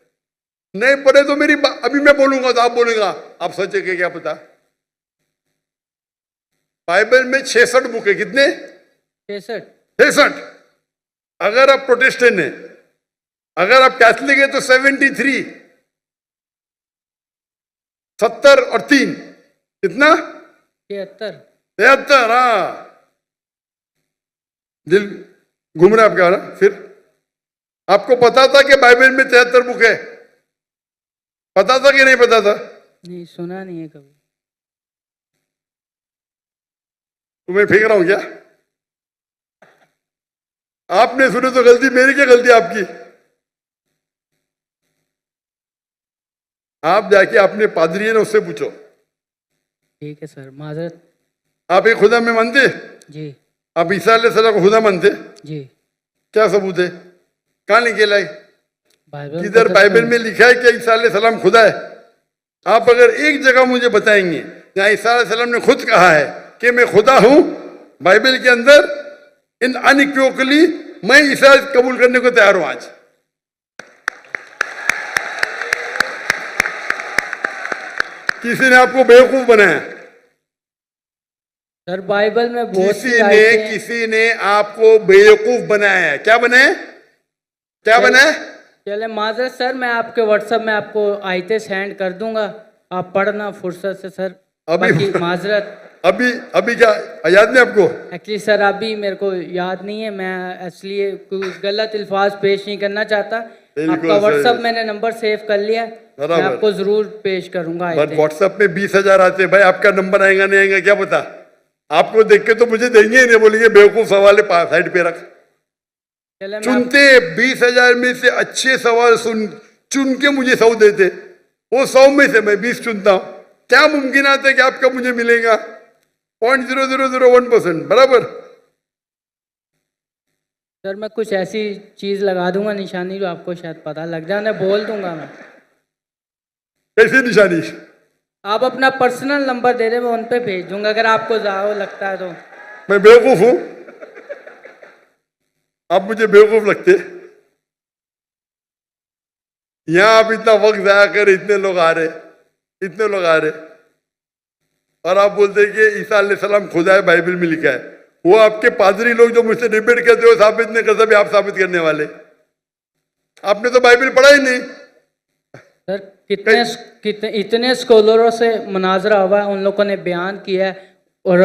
नहीं पढ़े तो मेरी अभी मैं बोलूंगा तो आप बोलेगा आप सच है क्या पता। बाइबल में 66 बुक है। कितने? 66। 66। अगर आप प्रोटेस्टेंट हैं, अगर आप कैथलिक है तो 73। 70 और 3 कितना? 73। 73। हाँ, दिल घूम रहा है आपका ना। फिर आपको पता था कि बाइबल में 73 बुक है? पता था कि नहीं पता था? नहीं सुना नहीं है कभी। तुम्हें फेंक रहा हूं क्या? आपने सुने तो गलती मेरी, क्या गलती आपकी? आप जाके अपने पादरी है ना उससे पूछो। ठीक है सर, माजरत। आप एक खुदा में मानते? जी आप ईसा अलैहिस्सलाम को खुदा मानते? जी। क्या सबूत है? कहां लिखे लाई? बाइबल किधर बाइबल में लिखा है कि ईसा अलैहिस्सलाम खुदा है? आप अगर एक जगह मुझे बताएंगे जहां ईसा अलैहिस्सलाम ने खुद कहा है कि मैं खुदा हूं, बाइबल के अंदर इन अनइक्विवोकली मैं ईसा कबूल करने को तैयार हूं आज। किसी ने आपको बेवकूफ बनाया? सर बाइबल में बहुत सी आयतें हैं। किसी ने आपको बेवकूफ बनाया है। क्या बनाए? क्या बनाए? चले माजरत सर, मैं आपके व्हाट्सएप में आपको आयतें सेंड कर दूंगा, आप पढ़ना फुर्सत से सर। अभी- बाकी माजरत अभी क्या याद नहीं आपको? एक्चुअली सर अभी मेरे को याद नहीं है, मैं इसलिए कोई गलत अल्फाज पेश नहीं करना चाहता। बिल्कुल आपका सही। व्हाट्सएप मैंने नंबर सेव कर लिया है, मैं बराबर। आपको जरूर पेश करूंगा बट आयतें। व्हाट्सएप में 20,000 आते हैं भाई, आपका नंबर आएगा नहीं आएगा क्या पता? आपको देख के तो मुझे देंगे ही नहीं, बोलेंगे बेवकूफ सवाल है साइड पे रख। चले मैं चुनते 20,000 में से अच्छे सवाल चुन के मुझे 100 देते। वो 100 में से मैं 20 चुनता हूं। क्या मुमकिन आता है कि आपका मुझे मिलेगा? 0.0001%। बराबर। सर मैं कुछ ऐसी चीज लगा दूंगा निशानी जो आपको शायद पता लग जाए, मैं बोल दूंगा मैं। कैसी निशानी? आप अपना पर्सनल नंबर दे दे, मैं उन पे भेज दूंगा अगर आपको ज़्यादा लगता है तो। मैं बेवकूफ हूं? आप मुझे बेवकूफ लगते? यहां आप इतना वक्त जाया कर, इतने लोग आ रहे और आप बोलते हैं कि ईसा अलैहिस्सलाम खुदा है, बाइबल में लिखा है। वो आपके पादरी लोग जो मुझसे डिबेट करते हो साबित नहीं कर सकते, आप साबित करने वाले। आपने तो बाइबल पढ़ा ही नहीं। सर कितने इतने स्कॉलरों से मुनाजरा हुआ है, उन लोगों ने बयान किया है और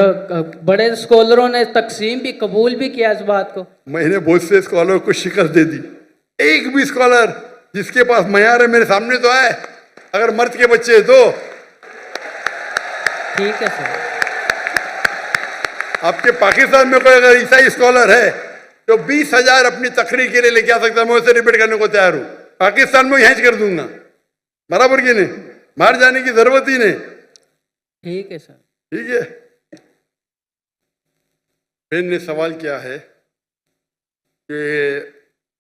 बड़े स्कॉलरों ने तकसीम भी कबूल भी किया इस बात को। मैंने बहुत से स्कॉलर को शिकस्त दे दी। एक भी स्कॉलर जिसके पास मयार है मेरे सामने तो आए, अगर मर्द के बच्चे है तो। ठीक है सर। आपके पाकिस्तान में कोई अगर ईसाई स्कॉलर है तो 20,000 अपनी तकरीर के लिए लेके आ सकता है, मैं उसे रिपीट करने को तैयार हूं। पाकिस्तान में हैंच कर दूंगा। बराबर की नहीं? बाहर जाने की जरूरत ही नहीं। ठीक है सर। ठीक है। बहन ने सवाल किया है कि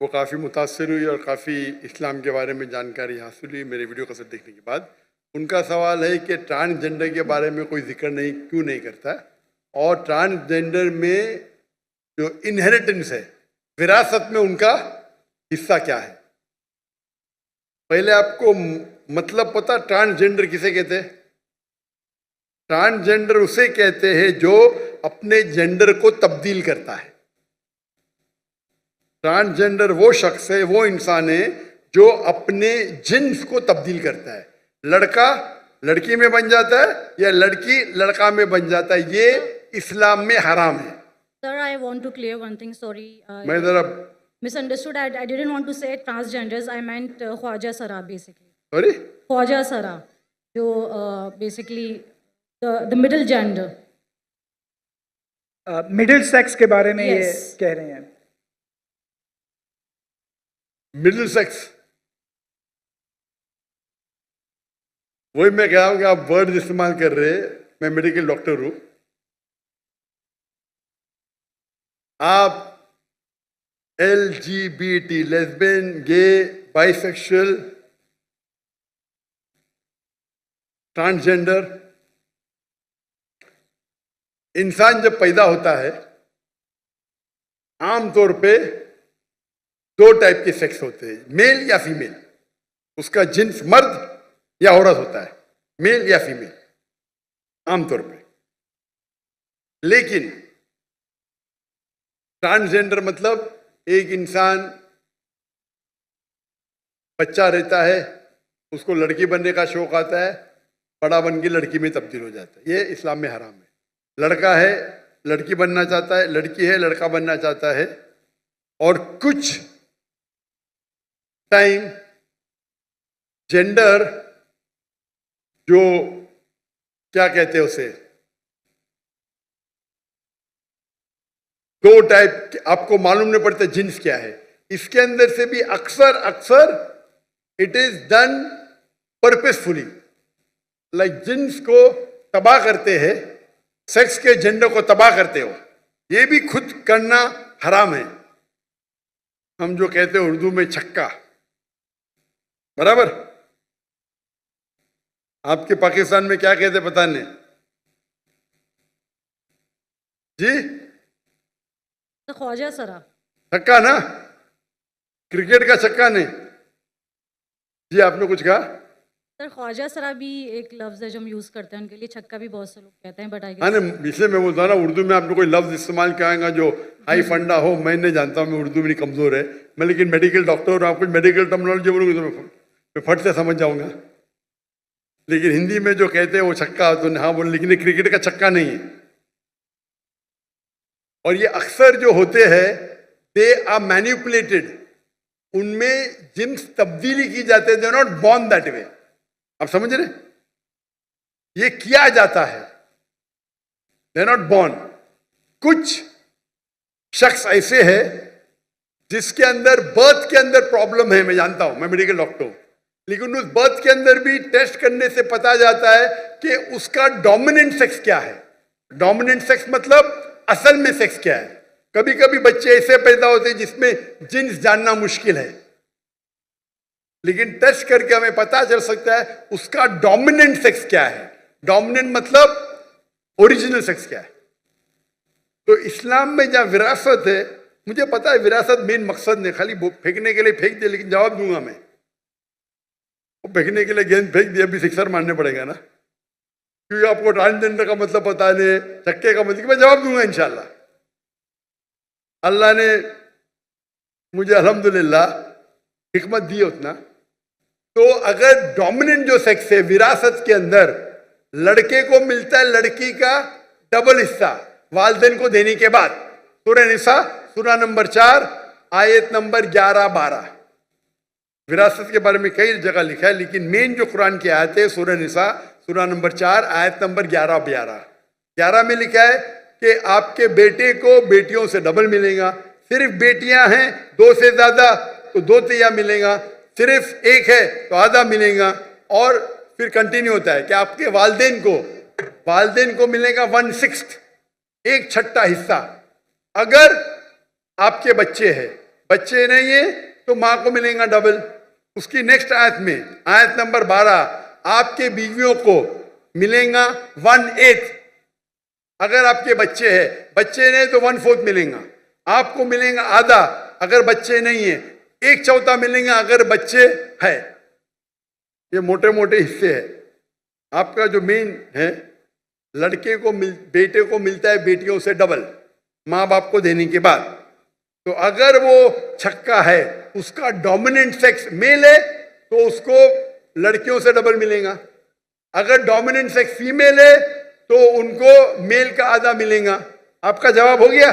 वो काफ़ी मुतासर हुई और काफ़ी इस्लाम के बारे में जानकारी हासिल हुई मेरे वीडियो कसरत देखने के बाद। उनका सवाल है कि ट्रांसजेंडर के बारे में कोई जिक्र क्यों नहीं करता, और ट्रांसजेंडर में जो इनहेरिटेंस है, विरासत में उनका हिस्सा क्या है। पहले आपको मतलब पता ट्रांसजेंडर किसे कहते हैं? ट्रांसजेंडर उसे कहते हैं जो अपने जेंडर को तब्दील करता है। ट्रांसजेंडर वो शख्स है, वो इंसान है जो अपने जिन्स को तब्दील करता है। लड़का लड़की में बन जाता है या लड़की लड़का में बन जाता है, ये इस्लाम में हराम है। Sir, I want to clear one thing. Sorry, मैं जरा misunderstood. I didn't want to say transgenders. I meant Khwaja Sara, basically. Sorry, Khwaja Sara, जो basically the middle gender. Middle sex के बारे में ये Yes. कह रहे हैं। मिडिल सेक्स, वही मैं कह रहा हूं कि आप वर्ड इस्तेमाल कर रहे हैं। मैं मेडिकल डॉक्टर हूं। आप LGBT, लेस्बियन, गे, बाइसेक्सुअल, ट्रांसजेंडर, इंसान जब पैदा होता है आमतौर पे दो टाइप के सेक्स होते हैं, मेल या फीमेल। उसका जिन्स मर्द या औरत होता है, मेल या फीमेल आमतौर पे। लेकिन ट्रांसजेंडर मतलब एक इंसान बच्चा रहता है, उसको लड़की बनने का शौक आता है, बड़ा बन के लड़की में तब्दील हो जाता है। ये इस्लाम में हराम है। लड़का है लड़की बनना चाहता है, लड़की है लड़का बनना चाहता है, और कुछ टाइम जेंडर जो क्या कहते हैं उसे, दो टाइप आपको मालूम नहीं पड़ता जिन्स क्या है। इसके अंदर से भी अक्सर it is done purposefully, like jeans को तबाह करते हैं, सेक्स के जेंडर को तबाह करते हो, ये भी खुद करना हराम है। हम जो कहते हैं उर्दू में छक्का, बराबर। आपके पाकिस्तान में क्या कहते पता नहीं जी? तो ख्वाजा सरा। छक्का ना, क्रिकेट का छक्का नहीं जी। आपने कुछ कहा? सर ख्वाजा सरा भी एक लफ्ज है जो हम यूज करते हैं, उनके लिए छक्का भी बहुत से लोग कहते हैं, बट आई हाँ नहीं, इसलिए मैं बोलता हूँ ना, उर्दू में आपने कोई लफ्ज इस्तेमाल कराएगा जो हाई फंडा हो। मैं नहीं जानता हूँ, मैं उर्दू में कमजोर है मैं, लेकिन मेडिकल डॉक्टर और आप कुछ मेडिकल टर्मिनोलॉजी बोलोगे तो मैं फट से समझ जाऊंगा। लेकिन हिंदी में जो कहते हैं वो छक्का, तो हाँ बोले, लेकिन क्रिकेट का छक्का नहीं है। और ये अक्सर जो होते हैं दे आर मैनिपुलेटेड, उनमें जिन्स तब्दीली की जाती है, they are not born that way. आप समझ रहे? ये किया जाता है, दे आर नॉट बॉर्न। कुछ शख्स ऐसे हैं जिसके अंदर बर्थ के अंदर प्रॉब्लम है, मैं जानता हूं, मैं मेडिकल डॉक्टर हूं, लेकिन उस बर्थ के अंदर भी टेस्ट करने से पता जाता है कि उसका डोमिनेंट सेक्स क्या है। डोमिनेंट सेक्स मतलब असल में सेक्स क्या है। कभी कभी बच्चे ऐसे पैदा होते हैं जिसमें जिन्स जानना मुश्किल है, लेकिन टेस्ट करके हमें पता चल सकता है उसका डोमिनेंट सेक्स क्या है। डोमिनेंट मतलब ओरिजिनल सेक्स क्या है। तो इस्लाम में जहां विरासत है, मुझे पता है विरासत मेन मकसद नहीं, खाली फेंकने के लिए फेंक दे, लेकिन जवाब दूंगा मैं। वो फेंकने के लिए गेंद फेंक दिया, अभी सिक्सर मारने पड़ेगा ना, क्योंकि आपको ट्रांसजेंडर का मतलब पता नहीं, छक्के का मतलब, मैं जवाब दूंगा इंशाल्लाह। अल्लाह ने मुझे अल्हम्दुलिल्लाह हिकमत दी उतना। तो अगर डोमिनेंट जो सेक्स है विरासत के अंदर, लड़के को मिलता है लड़की का डबल हिस्सा वालिदैन को देने के बाद। सूरह निसा सूरह नंबर 4 आयत नंबर 11-12 विरासत के बारे में कई जगह लिखा है, लेकिन मेन जो कुरान की आयत है सूरह निसा सूरह नंबर 4 आयत नंबर 11-12। 11 में लिखा है कि आपके बेटे को बेटियों से डबल मिलेगा, सिर्फ बेटियां हैं 2 से ज्यादा तो 2 तिया मिलेगा, सिर्फ एक है तो आधा मिलेगा। और फिर कंटिन्यू होता है कि आपके वालिदैन को मिलेगा 1/6, 1/6 हिस्सा। अगर आपके बच्चे हैं, बच्चे नहीं है तो मां को मिलेगा डबल। उसकी नेक्स्ट आयत में आयत नंबर 12, आपके बीवियों को मिलेगा 1/8। अगर आपके बच्चे हैं, बच्चे नहीं तो 1/4 मिलेगा। आपको मिलेगा आधा अगर बच्चे नहीं है, 1/4 मिलेंगे अगर बच्चे है। ये मोटे मोटे हिस्से है। आपका जो मेन है, लड़के को बेटे को मिलता है बेटियों से डबल माँ बाप को देने के बाद। तो अगर वो छक्का है, उसका डोमिनेंट सेक्स मेल है, तो उसको लड़कियों से डबल मिलेगा। अगर डोमिनेंट सेक्स फीमेल है तो उनको मेल का आधा मिलेगा। आपका जवाब हो गया?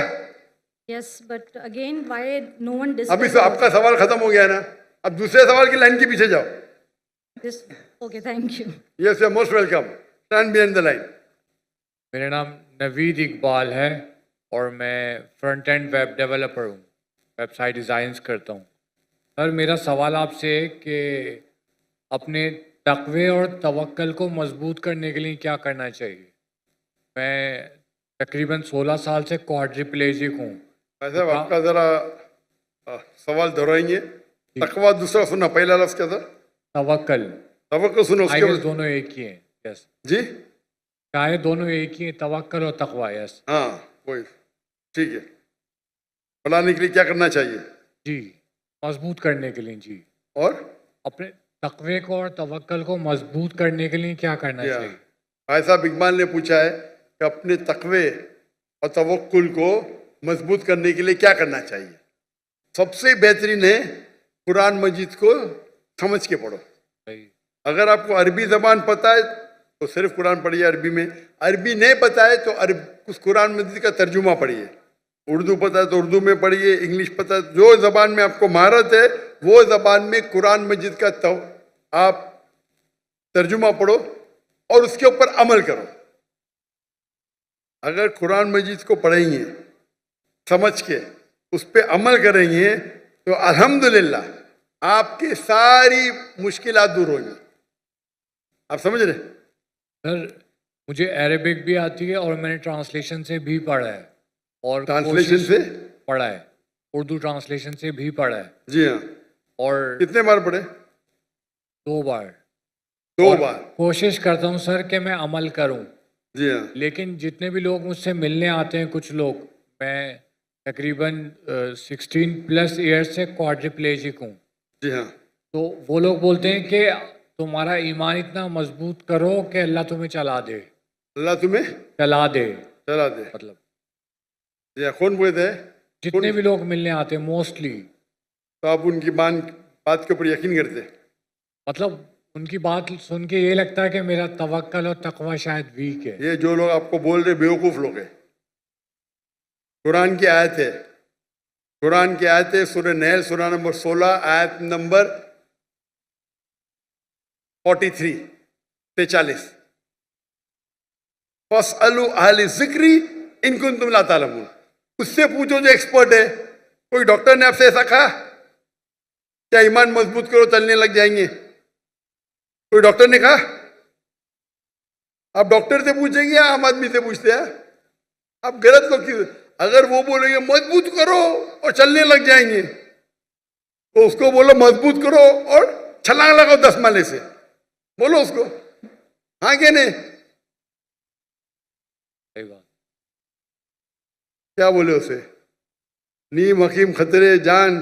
Yes, but again, why no one अभी discussed तो आपका सवाल खत्म हो गया ना। अब दूसरे सवाल की लाइन के पीछे जाओ। this? Okay, thank you. Yes, you are most welcome. Stand behind the line. मेरा नाम नवीद इकबाल है और मैं फ्रंट एंड वेब डेवलपर हूँ, वेबसाइट डिज़ाइंस करता हूँ। सर, मेरा सवाल आपसे है कि अपने तक़वे और तवक्कल को मजबूत करने के लिए क्या करना चाहिए। मैं तकरीबन 16 साल से क्वाड्रिप्लेजिक हूँ। साहब आपका जरा सवाल दोहराएंगे। तकवा दूसरा सुना, पहला लफ्ज क्या था? तवक्कल, तवक्कुल सुनो उसके बाद। दोनों एक ही हैं। यस जी, चाहे दोनों एक ही हैं, तवक्कल और तकवा। यस हाँ वही, ठीक है। बनाने के लिए क्या करना चाहिए? जी, मजबूत करने के लिए। जी, और अपने तकवे को और तवक्कल को मजबूत करने के लिए क्या करना क्या? चाहिए। भाई साहब इकबाल ने पूछा है कि अपने तकवे और तवक्कुल को मजबूत करने के लिए क्या करना चाहिए। सबसे बेहतरीन है कुरान मजीद को समझ के पढ़ो। सही। अगर आपको अरबी जबान पता है तो सिर्फ कुरान पढ़िए अरबी में। अरबी नहीं पता है तो उस कुरान मजीद का तर्जुमा पढ़िए। उर्दू पता है तो उर्दू में पढ़िए, इंग्लिश पता है, जो जबान में आपको महारत है वो जबान में कुरान मजीद का आप तर्जुमा पढ़ो और उसके ऊपर अमल करो। अगर कुरान मजीद को पढ़ेंगे समझ के, उस पर अमल करेंगे तो अल्हम्दुलिल्लाह आपकी सारी मुश्किलात दूर होंगी। आप समझ रहे? सर, मुझे अरेबिक भी आती है और मैंने ट्रांसलेशन से भी पढ़ा है और ट्रांसलेशन से पढ़ा है, उर्दू ट्रांसलेशन से भी पढ़ा है। जी हाँ। और कितने बार पढ़े? 2 बार। 2 बार। कोशिश करता हूँ सर कि मैं अमल करूँ, जी हाँ। लेकिन जितने भी लोग मुझसे मिलने आते हैं, कुछ लोग, मैं तकरीबन 16+ ईयर्स से क्वाड्रिप्लेजिक हूँ, जी हाँ। तो वो लोग बोलते हैं कि तुम्हारा ईमान इतना मजबूत करो कि अल्लाह तुम्हें चला दे। अल्लाह तुम्हें चला दे चला दे। मतलब जी हाँ। कौन बोलते हैं? जितने भी लोग मिलने आते हैं मोस्टली, तो आप उनकी बात के ऊपर यकीन करते हैं? मतलब उनकी बात सुन के ये लगता है कि मेरा तवक्कल और तकवा शायद वीक है। ये जो लोग आपको बोल रहे बेवकूफ़ लोग हैं। कुरान की आयत है, कुरान की आयत है, सूरह नहल सूरह नंबर 16 आयत नंबर 43 से 40। फस्अलू अहले ज़िक्री इन कुंतुम ला तालमून। उससे पूछो जो एक्सपर्ट है। कोई डॉक्टर ने आपसे ऐसा कहा क्या ईमान मजबूत करो चलने लग जाएंगे? कोई डॉक्टर ने कहा? आप डॉक्टर से पूछेंगे या आम आदमी से पूछते हैं? आप गलत लोग की। अगर वो बोलेंगे मजबूत करो और चलने लग जाएंगे, तो उसको बोलो मजबूत करो और छलांग लगाओ 10 माले से। बोलो उसको, हाँ क्या नहीं? सही बात। क्या बोले उसे? नीम हकीम खतरे जान,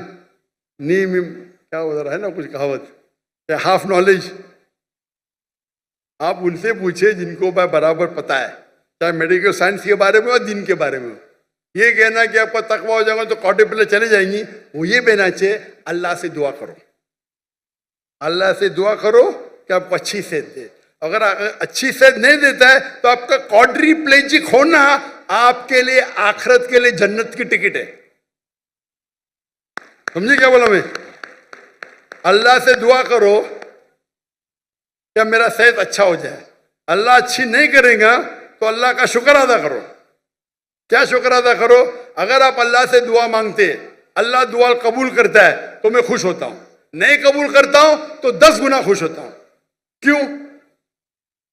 नीम क्या उधर है ना कुछ कहावत, हाफ नॉलेज। आप उनसे पूछे जिनको बराबर पता है, चाहे मेडिकल साइंस के बारे में और दिन के बारे में। ये कहना कि आपका तकवा हो जाएगा तो क्वाड्रिप्लेजिक चले जाएंगी, वो ये कहना चाहिए अल्लाह से दुआ करो, अल्लाह से दुआ करो कि आपको अच्छी सेहत दे। अगर अच्छी सेहत नहीं देता है तो आपका क्वाड्रिप्लेजिक होना आपके लिए आखिरत के लिए जन्नत की टिकट है। समझे क्या बोला मैं? अल्लाह से दुआ करो क्या मेरा सेहत अच्छा हो जाए। अल्लाह अच्छी नहीं करेगा तो अल्लाह का शुक्र अदा करो। क्या शुक्र अदा करो? अगर आप अल्लाह से दुआ मांगते, अल्लाह दुआ कबूल करता है तो मैं खुश होता हूं, नहीं कबूल करता हूं तो 10 गुना खुश होता हूं। क्यों?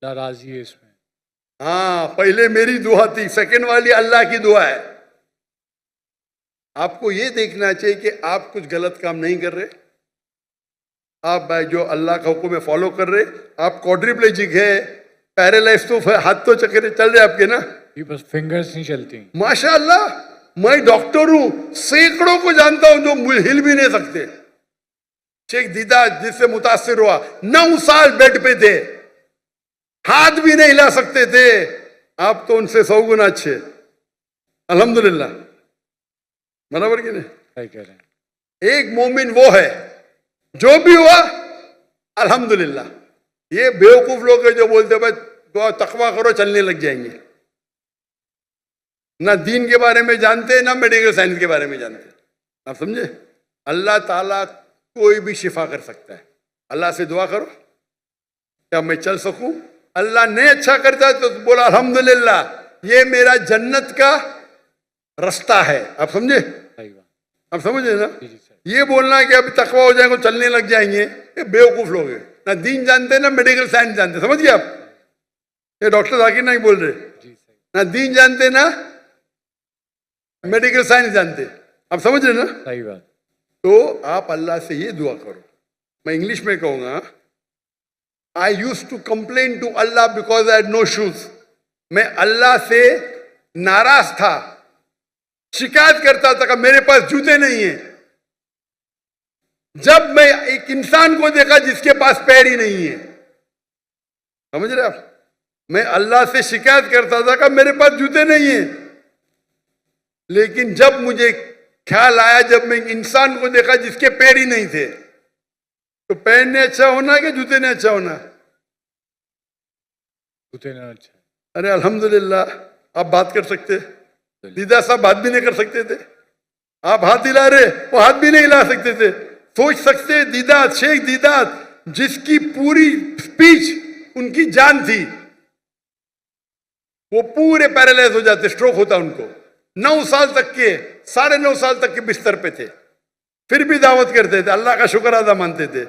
नाराजी है इसमें। हाँ, पहले मेरी दुआ थी, सेकंड वाली अल्लाह की दुआ है। आपको ये देखना चाहिए कि आप कुछ गलत काम नहीं कर रहे। आप भाई जो अल्लाह का हुक्म है फॉलो कर रहे। आप क्वाड्रिप्लेजिक है, पैरालाइज तो हाथ तो चक्कर चल रहे आपके ना, ये बस फिंगर्स नहीं चलती। माशाअल्लाह मैं डॉक्टर हूं, सैकड़ों को जानता हूं जो हिल भी नहीं सकते। शेख दीदात जिससे मुतासिर हुआ 9 साल बेड पे थे, हाथ भी नहीं हिला सकते थे। आप तो उनसे 100 गुना अच्छे, अल्हम्दुलिल्लाह, बराबर कि नहीं? सही कह रहे हैं। एक मोमिन वो है जो भी हुआ अल्हम्दुलिल्लाह। ये बेवकूफ लोग हैं जो बोलते भाई दुआ तकवा करो चलने लग जाएंगे, ना दीन के बारे में जानते ना मेडिकल साइंस के बारे में जानते। आप समझे? अल्लाह ताला कोई भी शिफा कर सकता है। अल्लाह से दुआ करो क्या मैं चल सकूं। अल्लाह नहीं अच्छा करता तो बोला अल्हम्दुलिल्लाह, ये मेरा जन्नत का रास्ता है। आप समझे? सही बात। आप समझे ना? जी जी सर। ये बोलना कि अभी तकवा हो जाएगा चलने लग जाएंगे, ये बेवकूफ लोग हैं, ना दीन जानते ना मेडिकल साइंस जानते। समझ गए आप? ये डॉक्टर जाकिर नाइक बोल रहे, जी सही। ना दीन जानते ना मेडिकल साइंस जानते। आप समझ रहे ना? सही बात। तो आप अल्लाह से ये दुआ करो। मैं इंग्लिश में कहूंगा, I use to complain to Allah because I had no shoes. मैं अल्लाह से नाराज था, शिकायत करता था कि मेरे पास जूते नहीं है। जब मैं एक इंसान को देखा जिसके पास पैर ही नहीं है, समझ रहे आप? मैं अल्लाह से शिकायत करता था कि मेरे पास जूते नहीं है। लेकिन जब मुझे ख्याल आया, जब मैं इंसान को देखा जिसके पैर ही नहीं थे, तो पैर ने अच्छा होना कि जूते ने अच्छा होना? जूते ने अच्छा। अरे अल्हम्दुलिल्लाह, आप बात कर सकते। दीदा साहब बात भी नहीं कर सकते थे, आप हाथ हिला रहे, वो हाथ भी नहीं हिला सकते थे। सोच सकते दीदात, शेख दीदात जिसकी पूरी स्पीच उनकी जान थी, वो पूरे पैरालाइज हो जाते, स्ट्रोक होता उनको। 9 साल तक के, 9.5 साल तक के बिस्तर पे थे, फिर भी दावत करते थे, अल्लाह का शुक्र अदा मानते थे।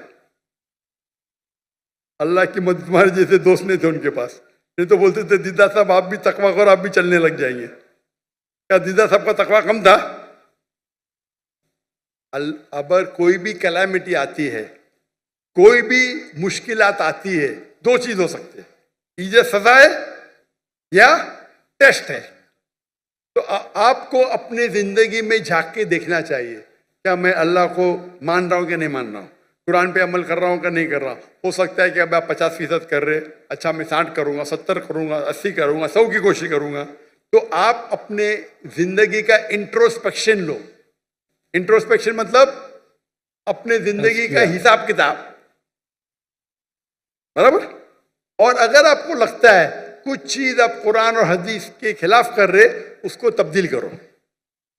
अल्लाह की मदद, तुम्हारे जैसे दोस्त नहीं थे उनके पास, नहीं तो बोलते थे दीदा साहब आप भी तकवा करो, आप भी चलने लग जाएंगे। क्या दीदा साहब का तकवा कम था? अगर कोई भी कैलामिटी आती है, कोई भी मुश्किलात आती है, 2 चीज हो सकते हैं, इजे सजा है या टेस्ट है। तो आपको अपने जिंदगी में झांक के देखना चाहिए, क्या मैं अल्लाह को मान रहा हूं कि नहीं मान रहा हूं, कुरान पे अमल कर रहा हूं कि नहीं कर रहा हूं। हो सकता है कि अब आप 50% कर रहे, अच्छा मैं 60 करूंगा, 70 करूंगा, 80 करूंगा, 100 की कोशिश करूंगा। तो आप अपने जिंदगी का इंट्रोस्पेक्शन लो। इंट्रोस्पेक्शन मतलब अपने जिंदगी का हिसाब किताब, बराबर। और अगर आपको लगता है कुछ चीज आप कुरान और हदीस के खिलाफ कर रहे, उसको तब्दील करो।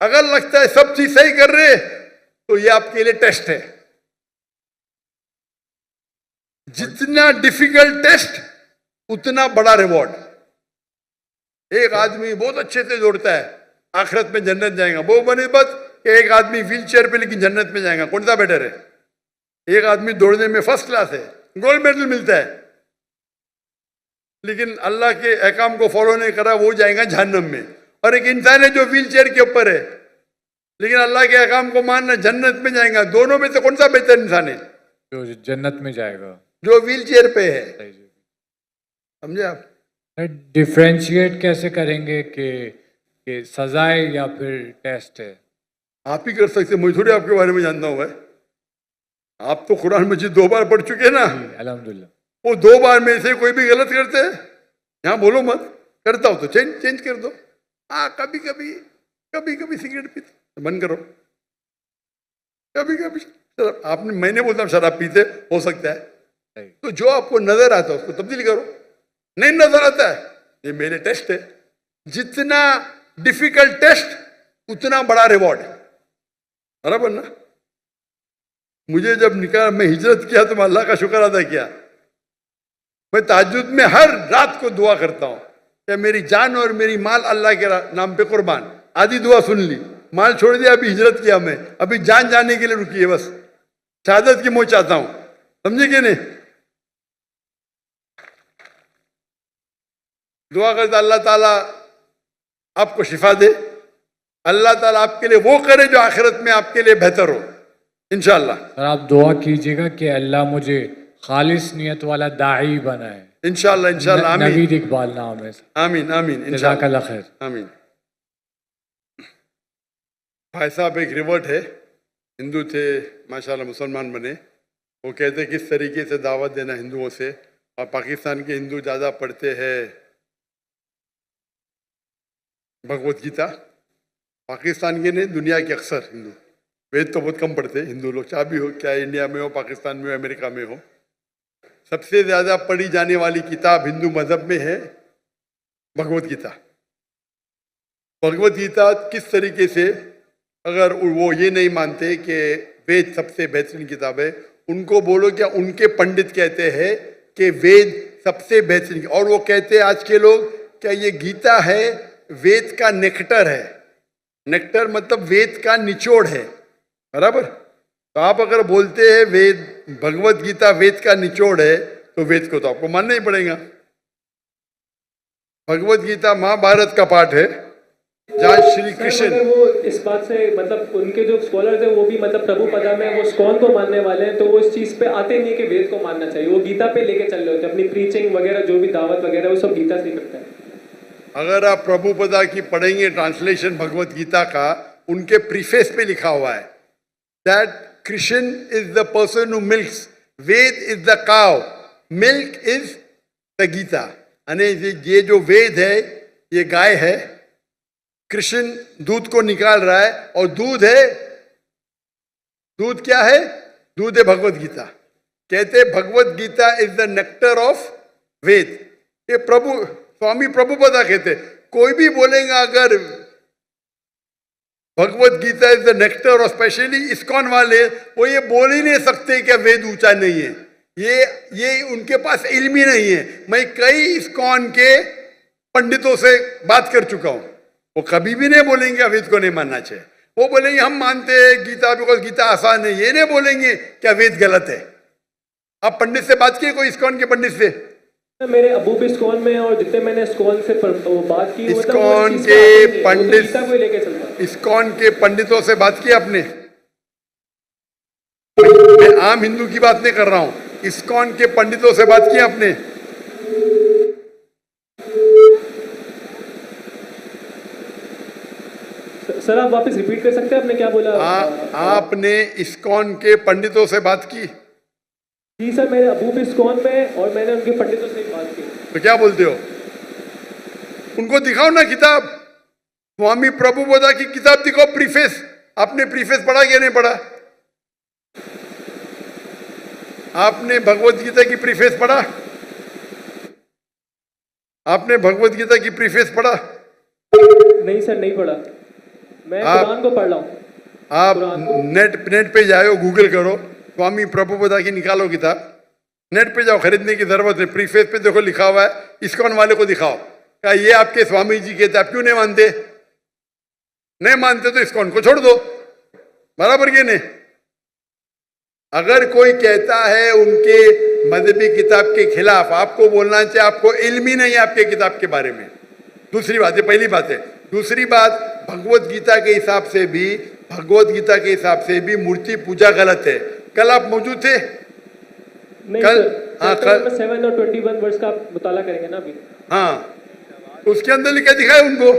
अगर लगता है सब चीज सही कर रहे, तो ये आपके लिए टेस्ट है। जितना डिफिकल्ट टेस्ट उतना बड़ा रिवॉर्ड। एक आदमी बहुत अच्छे से दौड़ता है, आखिरत में जन्नत जाएगा, वो बनिस्बत कि एक आदमी व्हील चेयर पे लेकिन जन्नत में जाएगा, कौन सा बेटर है? एक आदमी दौड़ने में फर्स्ट क्लास है, गोल्ड मेडल मिलता है, लेकिन अल्लाह के अहकाम को फॉलो नहीं करा, वो जाएगा जहन्नम में। और एक इंसान है जो व्हील चेयर के ऊपर है, लेकिन अल्लाह के अहकाम को मानना, जन्नत में जाएगा। दोनों में से कौन सा बेहतर इंसान है? जो जन्नत में जाएगा, जो व्हील चेयर पे है। सही जी। समझे आप? डिफ्रेंशिएट कैसे करेंगे कि सजाए या फिर टेस्ट है? आप ही कर सकते, मुझे थोड़ी आपके बारे में जानता हूं भाई। आप तो कुरान मजीद 2 बार पढ़ चुके हैं ना। अल्हम्दुलिल्लाह। वो 2 बार में से कोई भी गलत करते हैं, यहाँ बोलो मत, करता हो तो चेंज कर दो। हाँ, कभी कभी सिगरेट पीते, बंद करो। कभी शराब, आपने, मैंने बोलता हूँ शराब पीते, हो सकता है, तो जो आपको नजर आता है उसको तब्दील करो। नहीं नजर आता है, ये मेरे टेस्ट है। जितना डिफिकल्ट टेस्ट उतना बड़ा रिवॉर्ड है, बराबर ना? मुझे जब निकाल, मैं हिजरत किया तो मैं अल्लाह का शुक्र अदा किया। मैं तहज्जुद में हर रात को दुआ करता हूँ कि मेरी जान और मेरी माल अल्लाह के नाम पे कुर्बान। आधी दुआ सुन ली, माल छोड़ दिया, अभी हिजरत किया, मैं अभी जान जाने के लिए रुकी है, बस शहादत की मौत चाहता हूं। समझे कि नहीं? दुआ करता अल्लाह ताला आपको शिफा दे, अल्लाह ताला आपके लिए वो करे जो आखिरत में आपके लिए बेहतर हो, इंशाअल्लाह। सर आप दुआ कीजिएगा कि अल्लाह मुझे खालिस नियत वाला दाई बनाए, इंशाअल्लाह इंशाअल्लाह। आमीन। नवीद इकबाल नाम है। आमीन आमीन, जज़ाकल्लाह खैर। आमीन। भाई साहब एक रिवर्ट है, हिंदू थे, माशाल्लाह मुसलमान बने। वो कहते किस तरीके से दावत देना हिंदुओं से, और पाकिस्तान के हिंदू ज़्यादा पढ़ते हैं भगवत गीता। पाकिस्तान के नहीं, दुनिया के अक्सर हिंदू वेद तो बहुत कम पढ़ते हिंदू लोग, चाहे भी हो, क्या इंडिया में हो, पाकिस्तान में हो, अमेरिका में हो। सबसे ज़्यादा पढ़ी जाने वाली किताब हिंदू मज़हब में है भगवत गीता। भगवत गीता किस तरीके से, अगर वो ये नहीं मानते कि वेद सबसे बेहतरीन किताब है, उनको बोलो क्या उनके पंडित कहते हैं कि वेद सबसे बेहतरीन, और वो कहते हैं आज के लोग क्या ये गीता है वेद का नेक्टर है। नेक्टर मतलब वेद का निचोड़ है, बराबर। तो आप अगर बोलते हैं वेद भगवत गीता वेद का निचोड़ है, तो वेद को तो आपको मानना ही पड़ेगा। भगवत गीता महाभारत का पाठ है, जहाँ श्री कृष्ण, वो इस बात से मतलब उनके जो स्कॉलर्स हैं वो भी मतलब प्रभुपदा में वो स्कॉन को मानने वाले हैं, तो वो इस चीज पे आते नहीं कि वेद को मानना चाहिए, वो गीता पे लेके चल रहे होते हैं, अपनी प्रीचिंग वगैरह जो भी दावत वगैरह वो सब गीता से ही करते हैं। अगर आप प्रभुपदा की पढ़ेंगे ट्रांसलेशन भगवत गीता का, उनके प्रीफेस पे लिखा हुआ है that Krishna is the person who milks, Veda is the cow, milk is the Gita. यानी ये जो वेद है ये गाय है, कृष्ण दूध को निकाल रहा है, और दूध है, दूध क्या है? दूध है भगवत गीता। कहते Bhagavad Gita is the nectar of Veda. ये प्रभु स्वामी प्रभुपदा कहते, कोई भी बोलेगा अगर Bhagavad Gita is the nectar, और स्पेशली इस्कॉन वाले वो ये बोल ही नहीं सकते कि वेद ऊंचा नहीं है, ये उनके पास इल्म ही नहीं है। मैं कई इस्कॉन के पंडितों से बात कर चुका हूं, वो कभी भी नहीं बोलेंगे वेद को नहीं मानना चाहिए। वो बोलेंगे हम मानते हैं गीता, बिकॉज गीता आसान है। ये नहीं बोलेंगे क्या वेद गलत है। आप पंडित से बात किए, कोई इस्कॉन के पंडित से? मेरे अबू भी स्कॉन में, और जितने मैंने स्कॉन से बात की, इस्कॉन के पंडित, गीता को लेके चलता है। इस्कॉन के पंडितों से बात की आपने? मैं आम हिंदू की बात नहीं कर रहा हूं, इस्कॉन के पंडितों से बात की आपने? सर आप वापस रिपीट कर सकते हैं, आपने क्या बोला? आपने इस्कॉन के पंडितों से बात की? जी सर, मेरे अबू भी स्कॉन में, और मैंने उनके पंडितों से बात की। तो क्या बोलते हो? उनको दिखाओ ना किताब, स्वामी प्रभुपदा की किताब दिखाओ, प्रीफेस। आपने प्रीफेस पढ़ा क्या नहीं पढ़ा? आपने भगवत गीता की प्रीफेस पढ़ा? आपने भगवत गीता की प्रीफेस पढ़ा? नहीं सर, नहीं पढ़ा, मैं कुरान को पढ़ रहा हूँ। आप नेट पे जाओ, गूगल करो, स्वामी प्रभुपदा की निकालो किताब, नेट पे जाओ, खरीदने की जरूरत है। प्रीफेस पे देखो लिखा हुआ है, इस्कॉन वाले को दिखाओ क्या ये आपके स्वामी जी कहते, आप क्यों नहीं मानते? नहीं मानते तो इस्कॉन को छोड़ दो, बराबर के नहीं? अगर कोई कहता है उनके मजहबी किताब के खिलाफ, आपको बोलना चाहिए आपको इल्म ही नहीं है आपके किताब के बारे में। दूसरी बात है, पहली बात है। दूसरी बात, भगवत गीता के हिसाब से भी, भगवत गीता के हिसाब से भी मूर्ति पूजा गलत है। कल आप मौजूद थे? नहीं कल? सर, हाँ, कल 7 और 21 वर्ष का मुताला करेंगे ना अभी। हाँ, तो उसके अंदर लिखा दिखाए उनको।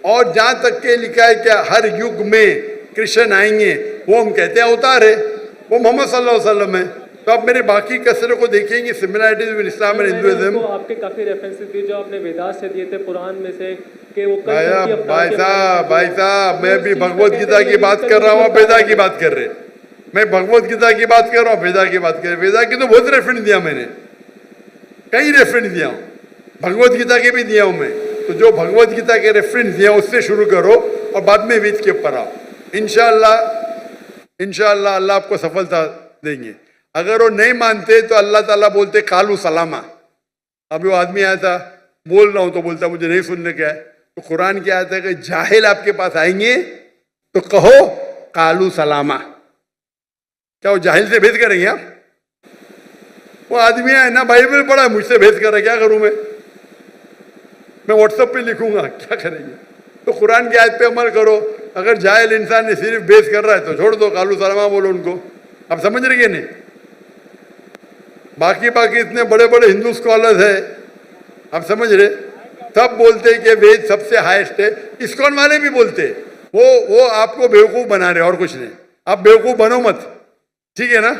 और जहां तक के लिखा है क्या हर युग में कृष्ण आएंगे, वो हम कहते हैं अवतार है, वो मोहम्मद सल्लल्लाहु अलैहि वसल्लम है। तो आप मेरे बाकी कसरों को देखेंगे, similarities with Islam and Hinduism. आपके काफी रेफरेंसेस दिए जो आपने वेदास से दिए थे, कुरान में से, कि वो भाई साहब मैं भी भगवत गीता की बात कर रहा हूँ, आप वेदा की बात कर रहे। मैं भगवत गीता की बात कर रहा हूँ, वेदा की बात कर रहे। वेदा की तो बहुत रेफरेंस दिया मैंने, कई रेफरेंस दिया हूँ, भगवत गीता के भी दिया हूँ मैं। तो जो भगवत गीता के रेफरेंस दिया उससे शुरू करो और बाद में वेद के ऊपर आओ। इंशाअल्लाह अल्लाह आपको सफलता देंगे। अगर वो नहीं मानते तो अल्लाह ताला बोलते कालू सलामा। अभी वो आदमी आया था, बोल रहा हूं तो बोलता मुझे नहीं सुनने क्या है। तो कुरान क्या आता है कि जाहिल आपके पास आएंगे तो कहो कालू सलामा। क्या वो जाहिल से भेद करेंगे आप? वो आदमी है ना, बाइबल पढ़ा है, मुझसे भेद कर रहा है, क्या करूं मैं व्हाट्सएप पे लिखूंगा, क्या करेंगे? तो कुरान की आयत पे अमल करो। अगर जाहिल इंसान ने सिर्फ बेस कर रहा है तो छोड़ दो, कालू सलामा बोलो उनको। आप समझ रहे नहीं? बाकी इतने बड़े बड़े हिंदू स्कॉलर्स है, आप समझ रहे? सब बोलते हैं कि वेद सबसे हाईएस्ट है, इस्कॉन वाले भी बोलते हैं। वो आपको बेवकूफ बना रहे और कुछ नहीं। आप बेवकूफ बनो मत, ठीक है ना।